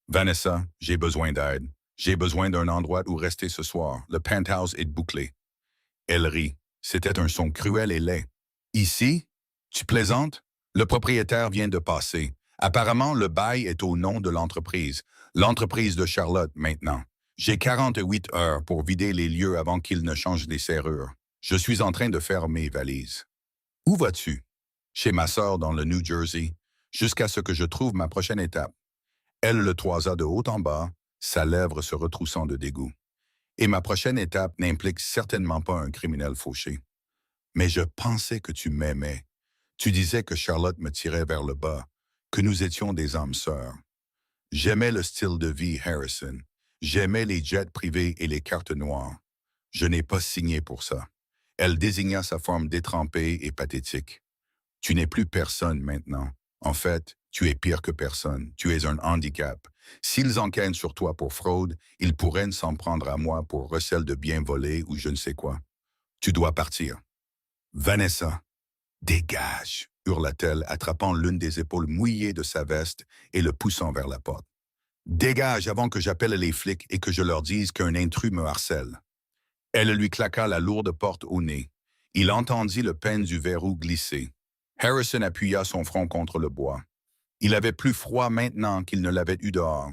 Vanessa, j'ai besoin d'aide. J'ai besoin d'un endroit où rester ce soir. Le penthouse est bouclé. Elle rit. C'était un son cruel et laid. Ici? Tu plaisantes? Le propriétaire vient de passer. Apparemment, le bail est au nom de l'entreprise. L'entreprise de Charlotte, maintenant. J'ai 48 heures pour vider les lieux avant qu'il ne change les serrures. Je suis en train de faire mes valises. Où vas-tu? Chez ma sœur dans le New Jersey, jusqu'à ce que je trouve ma prochaine étape. Elle le toisa de haut en bas, sa lèvre se retroussant de dégoût. Et ma prochaine étape n'implique certainement pas un criminel fauché. Mais je pensais que tu m'aimais. Tu disais que Charlotte me tirait vers le bas, que nous étions des âmes sœurs. J'aimais le style de vie, Harrison. J'aimais les jets privés et les cartes noires. Je n'ai pas signé pour ça. Elle désigna sa forme détrempée et pathétique. Tu n'es plus personne maintenant. En fait, tu es pire que personne. Tu es un handicap. S'ils enquêtent sur toi pour fraude, ils pourraient s'en prendre à moi pour recel de biens volés ou je ne sais quoi. Tu dois partir. Vanessa, dégage, hurla-t-elle, attrapant l'une des épaules mouillées de sa veste et le poussant vers la porte. Dégage avant que j'appelle les flics et que je leur dise qu'un intrus me harcèle. Elle lui claqua la lourde porte au nez. Il entendit le peine du verrou glisser. Harrison appuya son front contre le bois. Il avait plus froid maintenant qu'il ne l'avait eu dehors.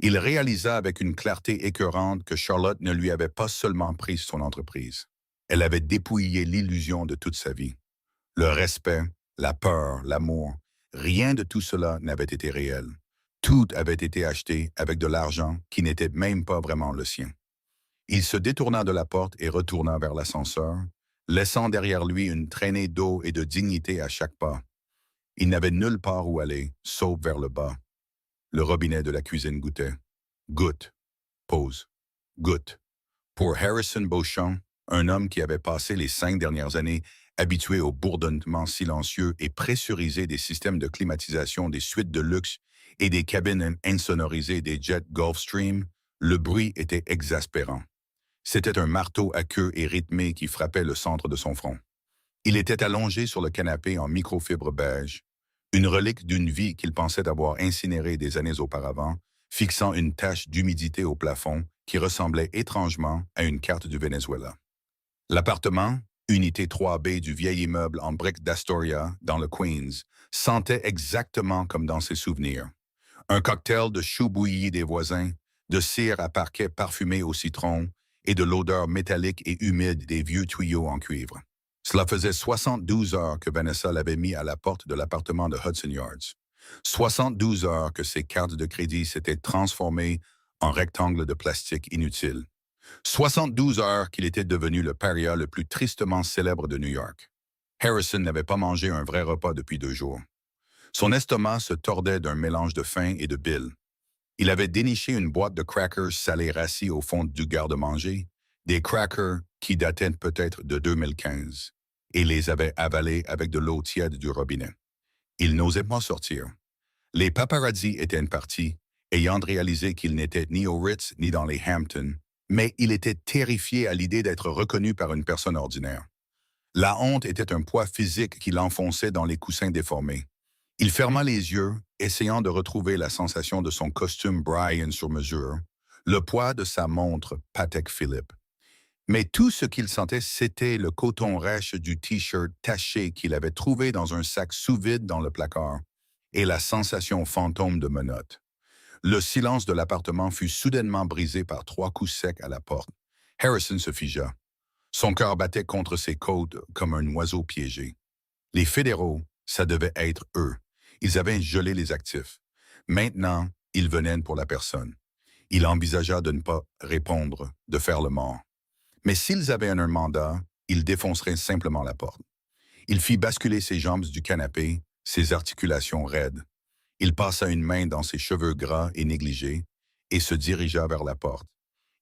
Il réalisa avec une clarté écœurante que Charlotte ne lui avait pas seulement pris son entreprise. Elle avait dépouillé l'illusion de toute sa vie. Le respect, la peur, l'amour, rien de tout cela n'avait été réel. Tout avait été acheté avec de l'argent qui n'était même pas vraiment le sien. Il se détourna de la porte et retourna vers l'ascenseur, laissant derrière lui une traînée d'eau et de dignité à chaque pas. Il n'avait nulle part où aller, sauf vers le bas. Le robinet de la cuisine goûtait. Goutte. Pause. Goutte. Pour Harrison Beauchamp, un homme qui avait passé les 5 dernières années habitué au bourdonnement silencieux et pressurisé des systèmes de climatisation des suites de luxe et des cabines insonorisées des jets Gulfstream, le bruit était exaspérant. C'était un marteau à queue et rythmé qui frappait le centre de son front. Il était allongé sur le canapé en microfibre beige, une relique d'une vie qu'il pensait avoir incinérée des années auparavant, fixant une tache d'humidité au plafond qui ressemblait étrangement à une carte du Venezuela. L'appartement, unité 3B du vieil immeuble en briques d'Astoria, dans le Queens, sentait exactement comme dans ses souvenirs. Un cocktail de choux bouillis des voisins, de cire à parquet parfumé au citron et de l'odeur métallique et humide des vieux tuyaux en cuivre. Cela faisait 72 heures que Vanessa l'avait mis à la porte de l'appartement de Hudson Yards. 72 heures que ses cartes de crédit s'étaient transformées en rectangles de plastique inutiles. 72 heures qu'il était devenu le paria le plus tristement célèbre de New York. Harrison n'avait pas mangé un vrai repas depuis 2 jours. Son estomac se tordait d'un mélange de faim et de bile. Il avait déniché une boîte de crackers salés rassis au fond du garde-manger, des crackers qui dataient peut-être de 2015, et les avait avalés avec de l'eau tiède du robinet. Il n'osait pas sortir. Les paparazzi étaient partis, ayant réalisé qu'il n'était ni au Ritz ni dans les Hamptons, mais il était terrifié à l'idée d'être reconnu par une personne ordinaire. La honte était un poids physique qui l'enfonçait dans les coussins déformés. Il ferma les yeux, essayant de retrouver la sensation de son costume Brian sur mesure, le poids de sa montre Patek Philippe. Mais tout ce qu'il sentait, c'était le coton rêche du T-shirt taché qu'il avait trouvé dans un sac sous-vide dans le placard, et la sensation fantôme de menottes. Le silence de l'appartement fut soudainement brisé par 3 coups secs à la porte. Harrison se figea. Son cœur battait contre ses côtes comme un oiseau piégé. Les fédéraux, ça devait être eux. Ils avaient gelé les actifs. Maintenant, ils venaient pour la personne. Il envisagea de ne pas répondre, de faire le mort. Mais s'ils avaient un mandat, ils défonceraient simplement la porte. Il fit basculer ses jambes du canapé, ses articulations raides. Il passa une main dans ses cheveux gras et négligés et se dirigea vers la porte.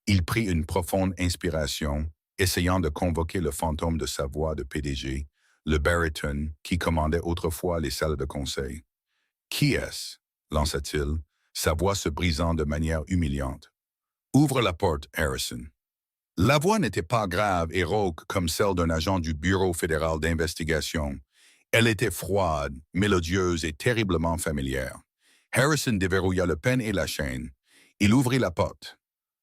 Il prit une profonde inspiration, essayant de convoquer le fantôme de sa voix de PDG, le baritone qui commandait autrefois les salles de conseil. « Qui est-ce » lança-t-il, sa voix se brisant de manière humiliante. « Ouvre la porte, Harrison. » La voix n'était pas grave et rauque comme celle d'un agent du Bureau fédéral d'investigation. Elle était froide, mélodieuse et terriblement familière. Harrison déverrouilla le peigne et la chaîne. Il ouvrit la porte.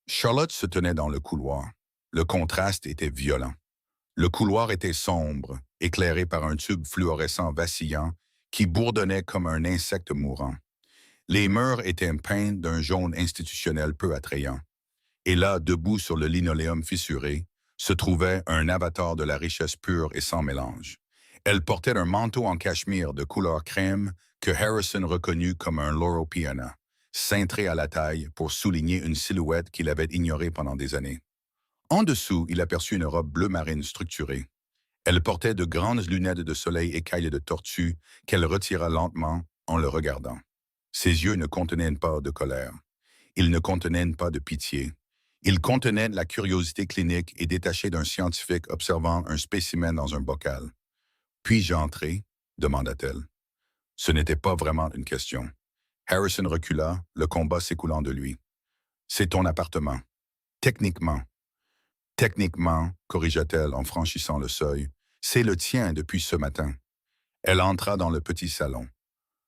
Charlotte se tenait dans le couloir. Le contraste était violent. Le couloir était sombre, éclairé par un tube fluorescent vacillant qui bourdonnait comme un insecte mourant. Les murs étaient peints d'un jaune institutionnel peu attrayant. Et là, debout sur le linoléum fissuré, se trouvait un avatar de la richesse pure et sans mélange. Elle portait un manteau en cachemire de couleur crème que Harrison reconnut comme un Loro Piana, cintré à la taille pour souligner une silhouette qu'il avait ignorée pendant des années. En dessous, il aperçut une robe bleu marine structurée. Elle portait de grandes lunettes de soleil écaillées de tortue qu'elle retira lentement en le regardant. Ses yeux ne contenaient pas de colère. Ils ne contenaient pas de pitié. Ils contenaient la curiosité clinique et détachée d'un scientifique observant un spécimen dans un bocal. « Puis-je entrer » demanda-t-elle. Ce n'était pas vraiment une question. Harrison recula, le combat s'écoulant de lui. « C'est ton appartement. Techniquement. » « Techniquement, corrigea-t-elle en franchissant le seuil, c'est le tien depuis ce matin. » Elle entra dans le petit salon.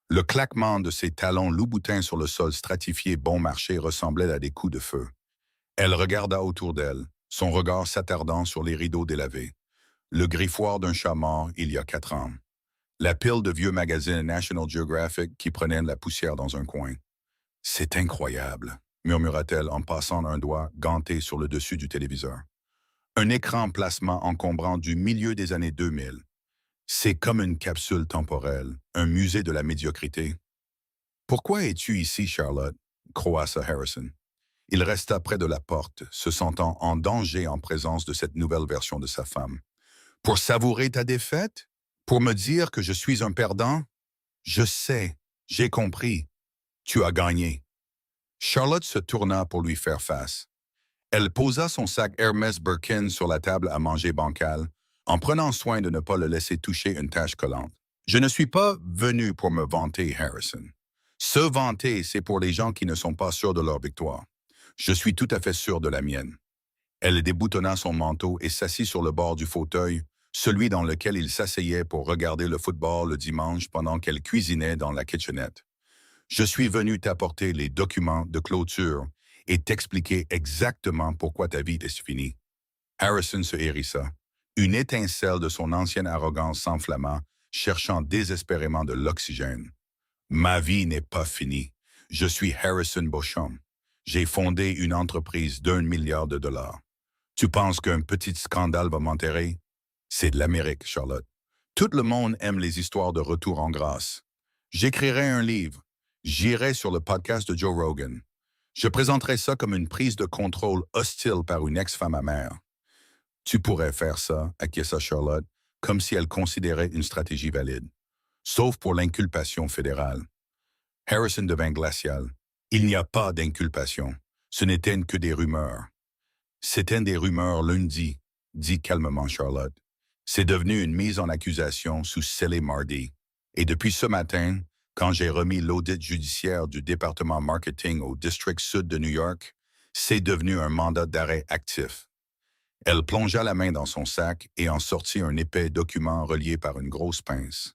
Le claquement de ses talons loup-boutins sur le sol stratifié bon marché ressemblait à des coups de feu. Elle regarda autour d'elle, son regard s'attardant sur les rideaux délavés. Le griffoir d'un chat mort il y a 4 ans. La pile de vieux magazines National Geographic qui prenaient de la poussière dans un coin. C'est incroyable, murmura-t-elle en passant un doigt ganté sur le dessus du téléviseur. Un écran emplacement encombrant du milieu des années 2000. C'est comme une capsule temporelle, un musée de la médiocrité. Pourquoi es-tu ici, Charlotte? Croassa Harrison. Il resta près de la porte, se sentant en danger en présence de cette nouvelle version de sa femme. Pour savourer ta défaite? Pour me dire que je suis un perdant? Je sais, j'ai compris. Tu as gagné. Charlotte se tourna pour lui faire face. Elle posa son sac Hermès Birkin sur la table à manger bancale, en prenant soin de ne pas le laisser toucher une tache collante. Je ne suis pas venu pour me vanter, Harrison. Se vanter, c'est pour les gens qui ne sont pas sûrs de leur victoire. Je suis tout à fait sûr de la mienne. Elle déboutonna son manteau et s'assit sur le bord du fauteuil, celui dans lequel il s'asseyait pour regarder le football le dimanche pendant qu'elle cuisinait dans la kitchenette. Je suis venu t'apporter les documents de clôture et t'expliquer exactement pourquoi ta vie est finie. Harrison se hérissa. Une étincelle de son ancienne arrogance s'enflamma, cherchant désespérément de l'oxygène. Ma vie n'est pas finie. Je suis Harrison Beauchamp. J'ai fondé une entreprise d'1 milliard de dollars. Tu penses qu'un petit scandale va m'enterrer? C'est de l'Amérique, Charlotte. Tout le monde aime les histoires de retour en grâce. J'écrirai un livre. J'irai sur le podcast de Joe Rogan. Je présenterai ça comme une prise de contrôle hostile par une ex-femme amère. Tu pourrais faire ça, acquiesça Charlotte, comme si elle considérait une stratégie valide. Sauf pour l'inculpation fédérale. Harrison devint glacial. Il n'y a pas d'inculpation. Ce n'étaient que des rumeurs. C'étaient des rumeurs lundi, dit calmement Charlotte. C'est devenu une mise en accusation sous scellé mardi. Et depuis ce matin, quand j'ai remis l'audit judiciaire du département marketing au District Sud de New York, c'est devenu un mandat d'arrêt actif. Elle plongea la main dans son sac et en sortit un épais document relié par une grosse pince.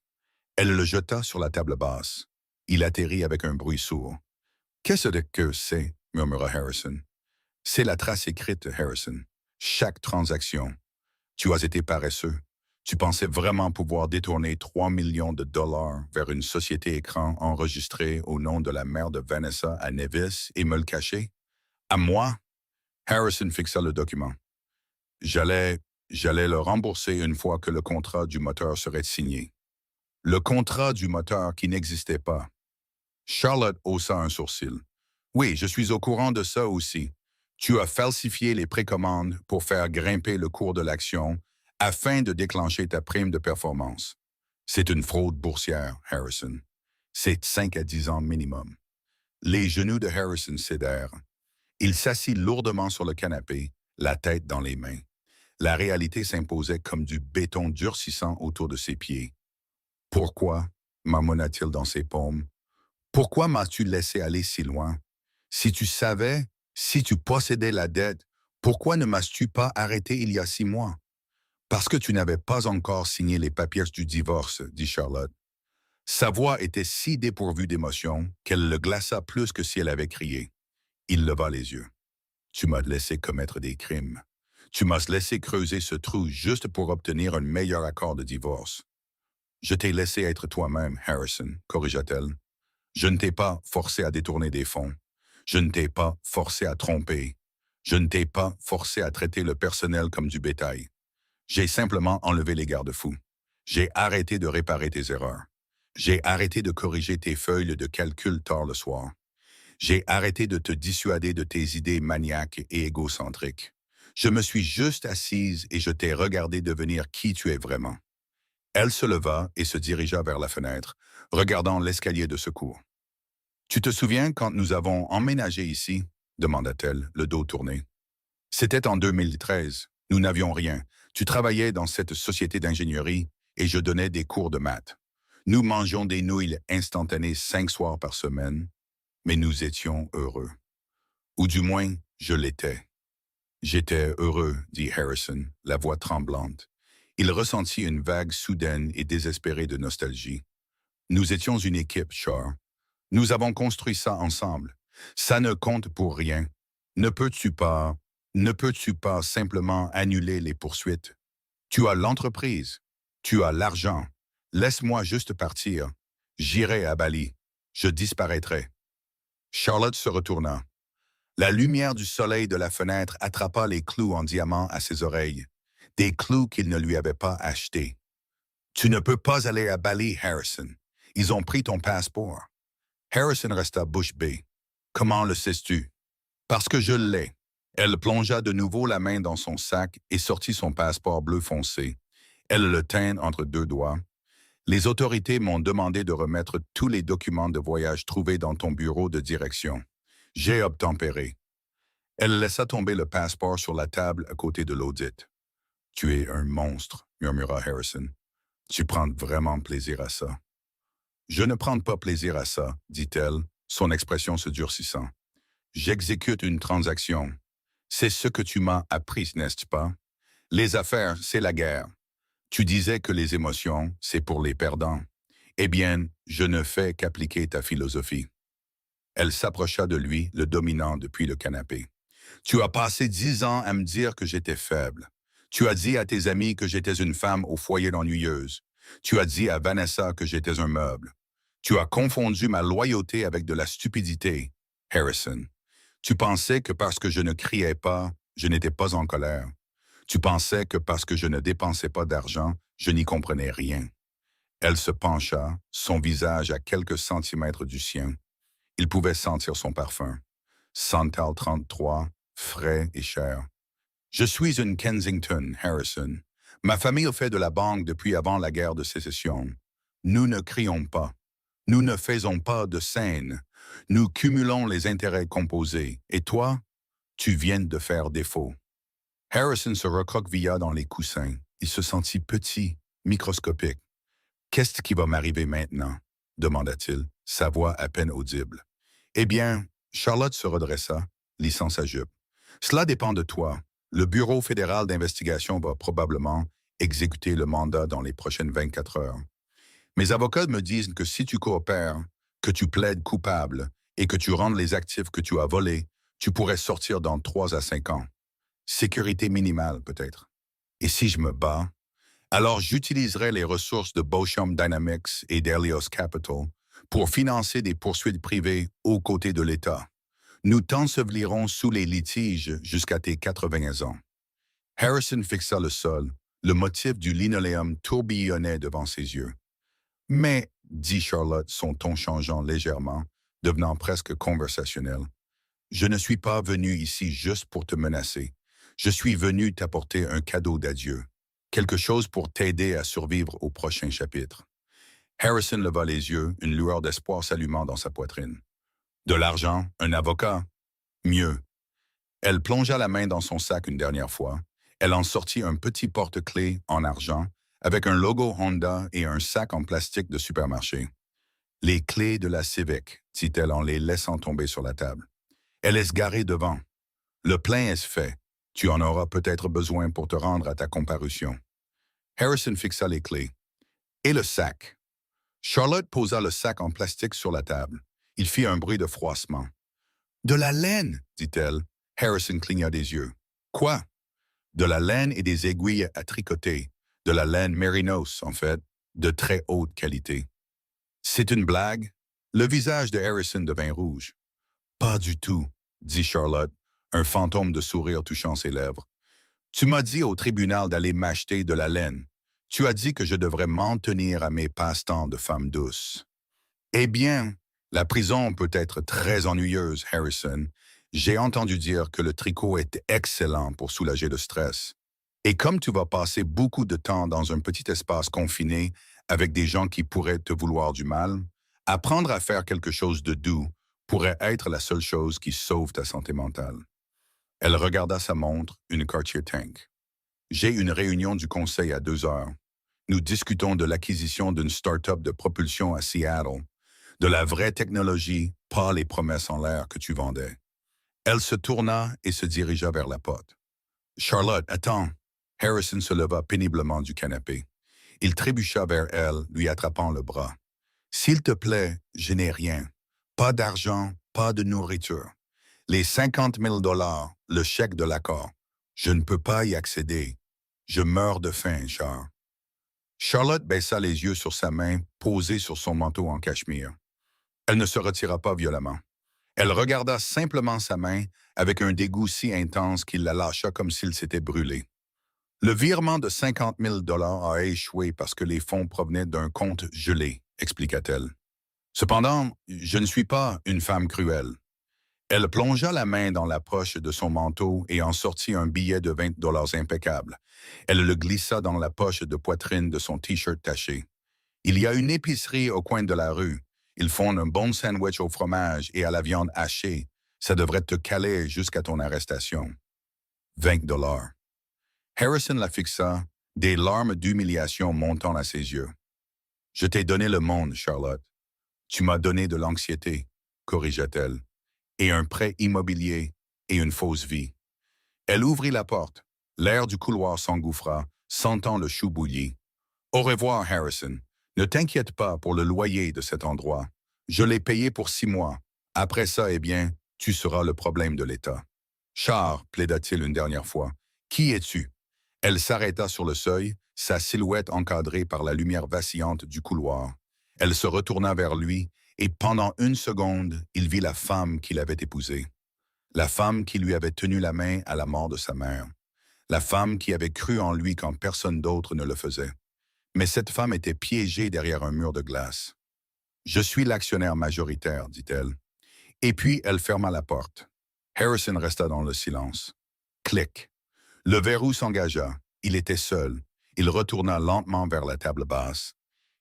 Elle le jeta sur la table basse. Il atterrit avec un bruit sourd. « Qu'est-ce que c'est? » murmura Harrison. « C'est la trace écrite, Harrison. Chaque transaction. Tu as été paresseux. Tu pensais vraiment pouvoir détourner 3 millions de dollars vers une société écran enregistrée au nom de la mère de Vanessa à Nevis et me le cacher? À moi? » Harrison fixa le document. J'allais le rembourser une fois que le contrat du moteur serait signé. Le contrat du moteur qui n'existait pas. Charlotte haussa un sourcil. Oui, je suis au courant de ça aussi. Tu as falsifié les précommandes pour faire grimper le cours de l'action afin de déclencher ta prime de performance. C'est une fraude boursière, Harrison. C'est 5 à 10 ans minimum. Les genoux de Harrison cédèrent. Il s'assit lourdement sur le canapé, la tête dans les mains. La réalité s'imposait comme du béton durcissant autour de ses pieds. « Pourquoi? » marmonna-t-il dans ses paumes. « Pourquoi m'as-tu laissé aller si loin? Si tu savais, si tu possédais la dette, pourquoi ne m'as-tu pas arrêté il y a 6 mois? » « Parce que tu n'avais pas encore signé les papiers du divorce, » dit Charlotte. Sa voix était si dépourvue d'émotion qu'elle le glaça plus que si elle avait crié. Il leva les yeux. « Tu m'as laissé commettre des crimes. Tu m'as laissé creuser ce trou juste pour obtenir un meilleur accord de divorce. »« Je t'ai laissé être toi-même, Harrison, » corrigea-t-elle. « Je ne t'ai pas forcé à détourner des fonds. Je ne t'ai pas forcé à tromper. Je ne t'ai pas forcé à traiter le personnel comme du bétail. J'ai simplement enlevé les garde-fous. J'ai arrêté de réparer tes erreurs. J'ai arrêté de corriger tes feuilles de calcul tard le soir. J'ai arrêté de te dissuader de tes idées maniaques et égocentriques. Je me suis juste assise et je t'ai regardé devenir qui tu es vraiment. » Elle se leva et se dirigea vers la fenêtre, regardant l'escalier de secours. « Tu te souviens quand nous avons emménagé ici? » demanda-t-elle, le dos tourné. « C'était en 2013. Nous n'avions rien. Tu travaillais dans cette société d'ingénierie et je donnais des cours de maths. Nous mangeons des nouilles instantanées 5 soirs par semaine, mais nous étions heureux. Ou du moins, je l'étais. »« J'étais heureux, » dit Harrison, la voix tremblante. Il ressentit une vague soudaine et désespérée de nostalgie. « Nous étions une équipe, Char. Nous avons construit ça ensemble. Ça ne compte pour rien. Ne peux-tu pas simplement annuler les poursuites? Tu as l'entreprise, tu as l'argent. Laisse-moi juste partir. J'irai à Bali. Je disparaîtrai. Charlotte se retourna. La lumière du soleil de la fenêtre attrapa les clous en diamant à ses oreilles, des clous qu'il ne lui avait pas achetés. Tu ne peux pas aller à Bali, Harrison. Ils ont pris ton passeport. Harrison resta bouche bée. Comment le sais-tu? Parce que je l'ai. Elle plongea de nouveau la main dans son sac et sortit son passeport bleu foncé. Elle le tint entre deux doigts. Les autorités m'ont demandé de remettre tous les documents de voyage trouvés dans ton bureau de direction. J'ai obtempéré. Elle laissa tomber le passeport sur la table à côté de l'audit. Tu es un monstre, murmura Harrison. Tu prends vraiment plaisir à ça. Je ne prends pas plaisir à ça, dit-elle, son expression se durcissant. J'exécute une transaction. C'est ce que tu m'as appris, n'est-ce pas? Les affaires, c'est la guerre. Tu disais que les émotions, c'est pour les perdants. Eh bien, je ne fais qu'appliquer ta philosophie. Elle s'approcha de lui, le dominant depuis le canapé. Tu as passé 10 ans à me dire que j'étais faible. Tu as dit à tes amis que j'étais une femme au foyer ennuyeuse. Tu as dit à Vanessa que j'étais un meuble. Tu as confondu ma loyauté avec de la stupidité, Harrison. Tu pensais que parce que je ne criais pas, je n'étais pas en colère. Tu pensais que parce que je ne dépensais pas d'argent, je n'y comprenais rien. Elle se pencha, son visage à quelques centimètres du sien. Il pouvait sentir son parfum. Santal 33, frais et cher. Je suis une Kensington, Harrison. Ma famille fait de la banque depuis avant la guerre de sécession. Nous ne crions pas. Nous ne faisons pas de scène. Nous cumulons les intérêts composés. Et toi, tu viens de faire défaut. Harrison se recroquevilla dans les coussins. Il se sentit petit, microscopique. Qu'est-ce qui va m'arriver maintenant? Demanda-t-il, sa voix à peine audible. Eh bien, Charlotte se redressa, lissant sa jupe. Cela dépend de toi. Le Bureau fédéral d'investigation va probablement exécuter le mandat dans les prochaines 24 heures. Mes avocats me disent que si tu coopères, que tu plaides coupable et que tu rendes les actifs que tu as volés, tu pourrais sortir dans 3 à 5 ans. Sécurité minimale, peut-être. Et si je me bats, alors j'utiliserai les ressources de Beauchamp Dynamics et d'Helios Capital pour financer des poursuites privées aux côtés de l'État. Nous t'ensevelirons sous les litiges jusqu'à tes 80 ans. Harrison fixa le sol. Le motif du linoléum tourbillonnait devant ses yeux. Mais, dit Charlotte, son ton changeant légèrement, devenant presque conversationnel, je ne suis pas venu ici juste pour te menacer. Je suis venu t'apporter un cadeau d'adieu, quelque chose pour t'aider à survivre au prochain chapitre. Harrison leva les yeux, une lueur d'espoir s'allumant dans sa poitrine. De l'argent, un avocat? Mieux. Elle plongea la main dans son sac une dernière fois. Elle en sortit un petit porte-clés en argent avec un logo Honda et un sac en plastique de supermarché. Les clés de la Civic, dit-elle en les laissant tomber sur la table. Elle est garée devant. Le plein est fait. Tu en auras peut-être besoin pour te rendre à ta comparution. Harrison fixa les clés. Et le sac? Charlotte posa le sac en plastique sur la table. Il fit un bruit de froissement. De la laine, dit-elle. Harrison cligna des yeux. Quoi? De la laine et des aiguilles à tricoter. De la laine mérinos, en fait, de très haute qualité. C'est une blague? Le visage de Harrison devint rouge. Pas du tout, dit Charlotte, un fantôme de sourire touchant ses lèvres. Tu m'as dit au tribunal d'aller m'acheter de la laine. Tu as dit que je devrais m'en tenir à mes passe-temps de femme douce. Eh bien, la prison peut être très ennuyeuse, Harrison. J'ai entendu dire que le tricot est excellent pour soulager le stress. Et comme tu vas passer beaucoup de temps dans un petit espace confiné avec des gens qui pourraient te vouloir du mal, apprendre à faire quelque chose de doux pourrait être la seule chose qui sauve ta santé mentale. Elle regarda sa montre, une Cartier Tank. J'ai une réunion du conseil à 2 heures. Nous discutons de l'acquisition d'une start-up de propulsion à Seattle, de la vraie technologie, pas les promesses en l'air que tu vendais. Elle se tourna et se dirigea vers la porte. Charlotte, attends. Harrison se leva péniblement du canapé. Il trébucha vers elle, lui attrapant le bras. S'il te plaît, je n'ai rien. Pas d'argent, pas de nourriture. Les 50 000 $, le chèque de l'accord. Je ne peux pas y accéder. Je meurs de faim, Char. Charlotte baissa les yeux sur sa main posée sur son manteau en cachemire. Elle ne se retira pas violemment. Elle regarda simplement sa main avec un dégoût si intense qu'il la lâcha comme s'il s'était brûlé. Le virement de 50 000 a échoué parce que les fonds provenaient d'un compte gelé, expliqua-t-elle. Cependant, je ne suis pas une femme cruelle. Elle plongea la main dans la poche de son manteau et en sortit un billet de 20 impeccable. Elle le glissa dans la poche de poitrine de son T-shirt taché. Il y a une épicerie au coin de la rue. Ils font un bon sandwich au fromage et à la viande hachée. Ça devrait te caler jusqu'à ton arrestation. 20 dollars. Harrison la fixa, des larmes d'humiliation montant à ses yeux. Je t'ai donné le monde, Charlotte. Tu m'as donné de l'anxiété, corrigea-t-elle, et un prêt immobilier et une fausse vie. Elle ouvrit la porte. L'air du couloir s'engouffra, sentant le chou bouilli. Au revoir, Harrison. Ne t'inquiète pas pour le loyer de cet endroit. Je l'ai payé pour 6 mois. Après ça, eh bien, tu seras le problème de l'État. Char, plaida-t-il une dernière fois, qui es-tu? Elle s'arrêta sur le seuil, sa silhouette encadrée par la lumière vacillante du couloir. Elle se retourna vers lui, et pendant une seconde, il vit la femme qu'il avait épousée. La femme qui lui avait tenu la main à la mort de sa mère. La femme qui avait cru en lui quand personne d'autre ne le faisait. Mais cette femme était piégée derrière un mur de glace. « Je suis l'actionnaire majoritaire, dit-elle. Et puis elle ferma la porte. Harrison resta dans le silence. Clic. Le verrou s'engagea. Il était seul. Il retourna lentement vers la table basse.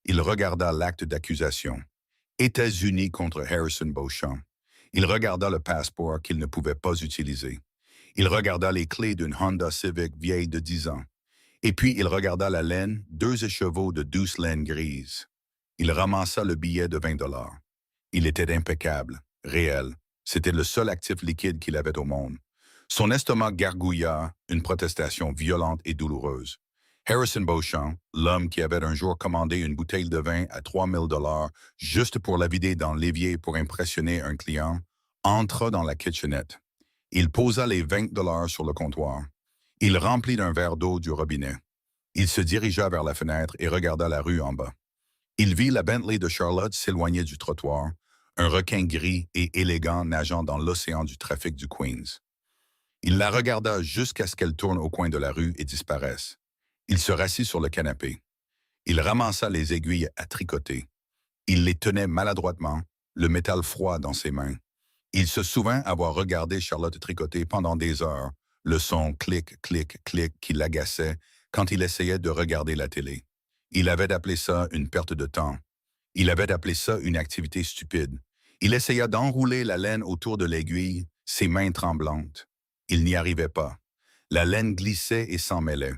Il regarda l'acte d'accusation. États-Unis contre Harrison Beauchamp. Il regarda le passeport qu'il ne pouvait pas utiliser. Il regarda les clés d'une Honda Civic vieille de 10 ans. Et puis il regarda la laine, 2 écheveaux de douce laine grise. Il ramassa le billet de 20 dollars. Il était impeccable, réel. C'était le seul actif liquide qu'il avait au monde. Son estomac gargouilla, une protestation violente et douloureuse. Harrison Beauchamp, l'homme qui avait un jour commandé une bouteille de vin à 3 000 dollars juste pour la vider dans l'évier pour impressionner un client, entra dans la kitchenette. Il posa les 20 dollars sur le comptoir. Il remplit d'un verre d'eau du robinet. Il se dirigea vers la fenêtre et regarda la rue en bas. Il vit la Bentley de Charlotte s'éloigner du trottoir, un requin gris et élégant nageant dans l'océan du trafic du Queens. Il la regarda jusqu'à ce qu'elle tourne au coin de la rue et disparaisse. Il se rassit sur le canapé. Il ramassa les aiguilles à tricoter. Il les tenait maladroitement, le métal froid dans ses mains. Il se souvint avoir regardé Charlotte tricoter pendant des heures, le son clic, clic, clic qui l'agaçait quand il essayait de regarder la télé. Il avait appelé ça une perte de temps. Il avait appelé ça une activité stupide. Il essaya d'enrouler la laine autour de l'aiguille, ses mains tremblantes. Il n'y arrivait pas. La laine glissait et s'en mêlait.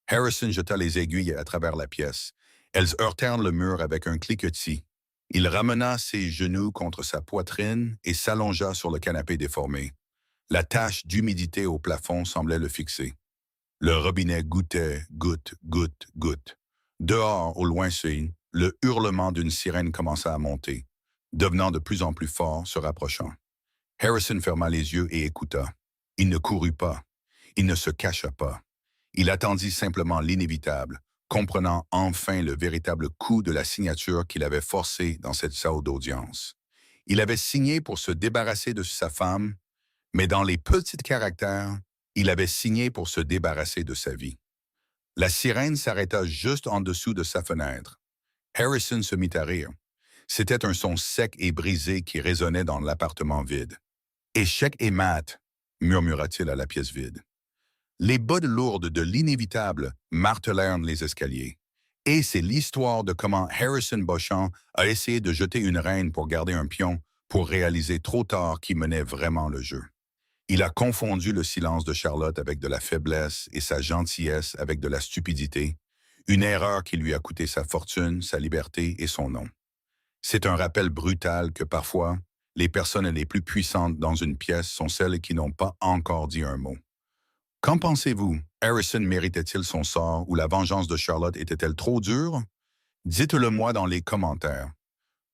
Harrison jeta les aiguilles à travers la pièce. Elles heurtèrent le mur avec un cliquetis. Il ramena ses genoux contre sa poitrine et s'allongea sur le canapé déformé. La tache d'humidité au plafond semblait le fixer. Le robinet gouttait, goutte, goutte, goutte. Dehors, au loin, le hurlement d'une sirène commença à monter, devenant de plus en plus fort, se rapprochant. Harrison ferma les yeux et écouta. Il ne courut pas. Il ne se cacha pas. Il attendit simplement l'inévitable, comprenant enfin le véritable coup de la signature qu'il avait forcée dans cette salle d'audience. Il avait signé pour se débarrasser de sa femme, mais dans les petits caractères, il avait signé pour se débarrasser de sa vie. La sirène s'arrêta juste en dessous de sa fenêtre. Harrison se mit à rire. C'était un son sec et brisé qui résonnait dans l'appartement vide. « Échec et mat », murmura-t-il à la pièce vide. Les bottes lourdes de l'inévitable martelèrent les escaliers. Et c'est l'histoire de comment Harrison Beauchamp a essayé de jeter une reine pour garder un pion, pour réaliser trop tard qui menait vraiment le jeu. Il a confondu le silence de Charlotte avec de la faiblesse et sa gentillesse avec de la stupidité, une erreur qui lui a coûté sa fortune, sa liberté et son nom. C'est un rappel brutal que parfois, les personnes les plus puissantes dans une pièce sont celles qui n'ont pas encore dit un mot. Qu'en pensez-vous? Harrison méritait-il son sort ou la vengeance de Charlotte était-elle trop dure? Dites-le-moi dans les commentaires.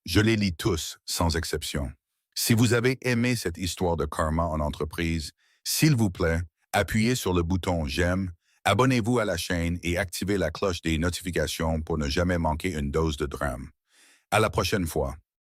Je les lis tous, sans exception. Si vous avez aimé cette histoire de karma en entreprise, s'il vous plaît, appuyez sur le bouton « J'aime », Abonnez-vous à la chaîne et activez la cloche des notifications pour ne jamais manquer une dose de drame. À la prochaine fois.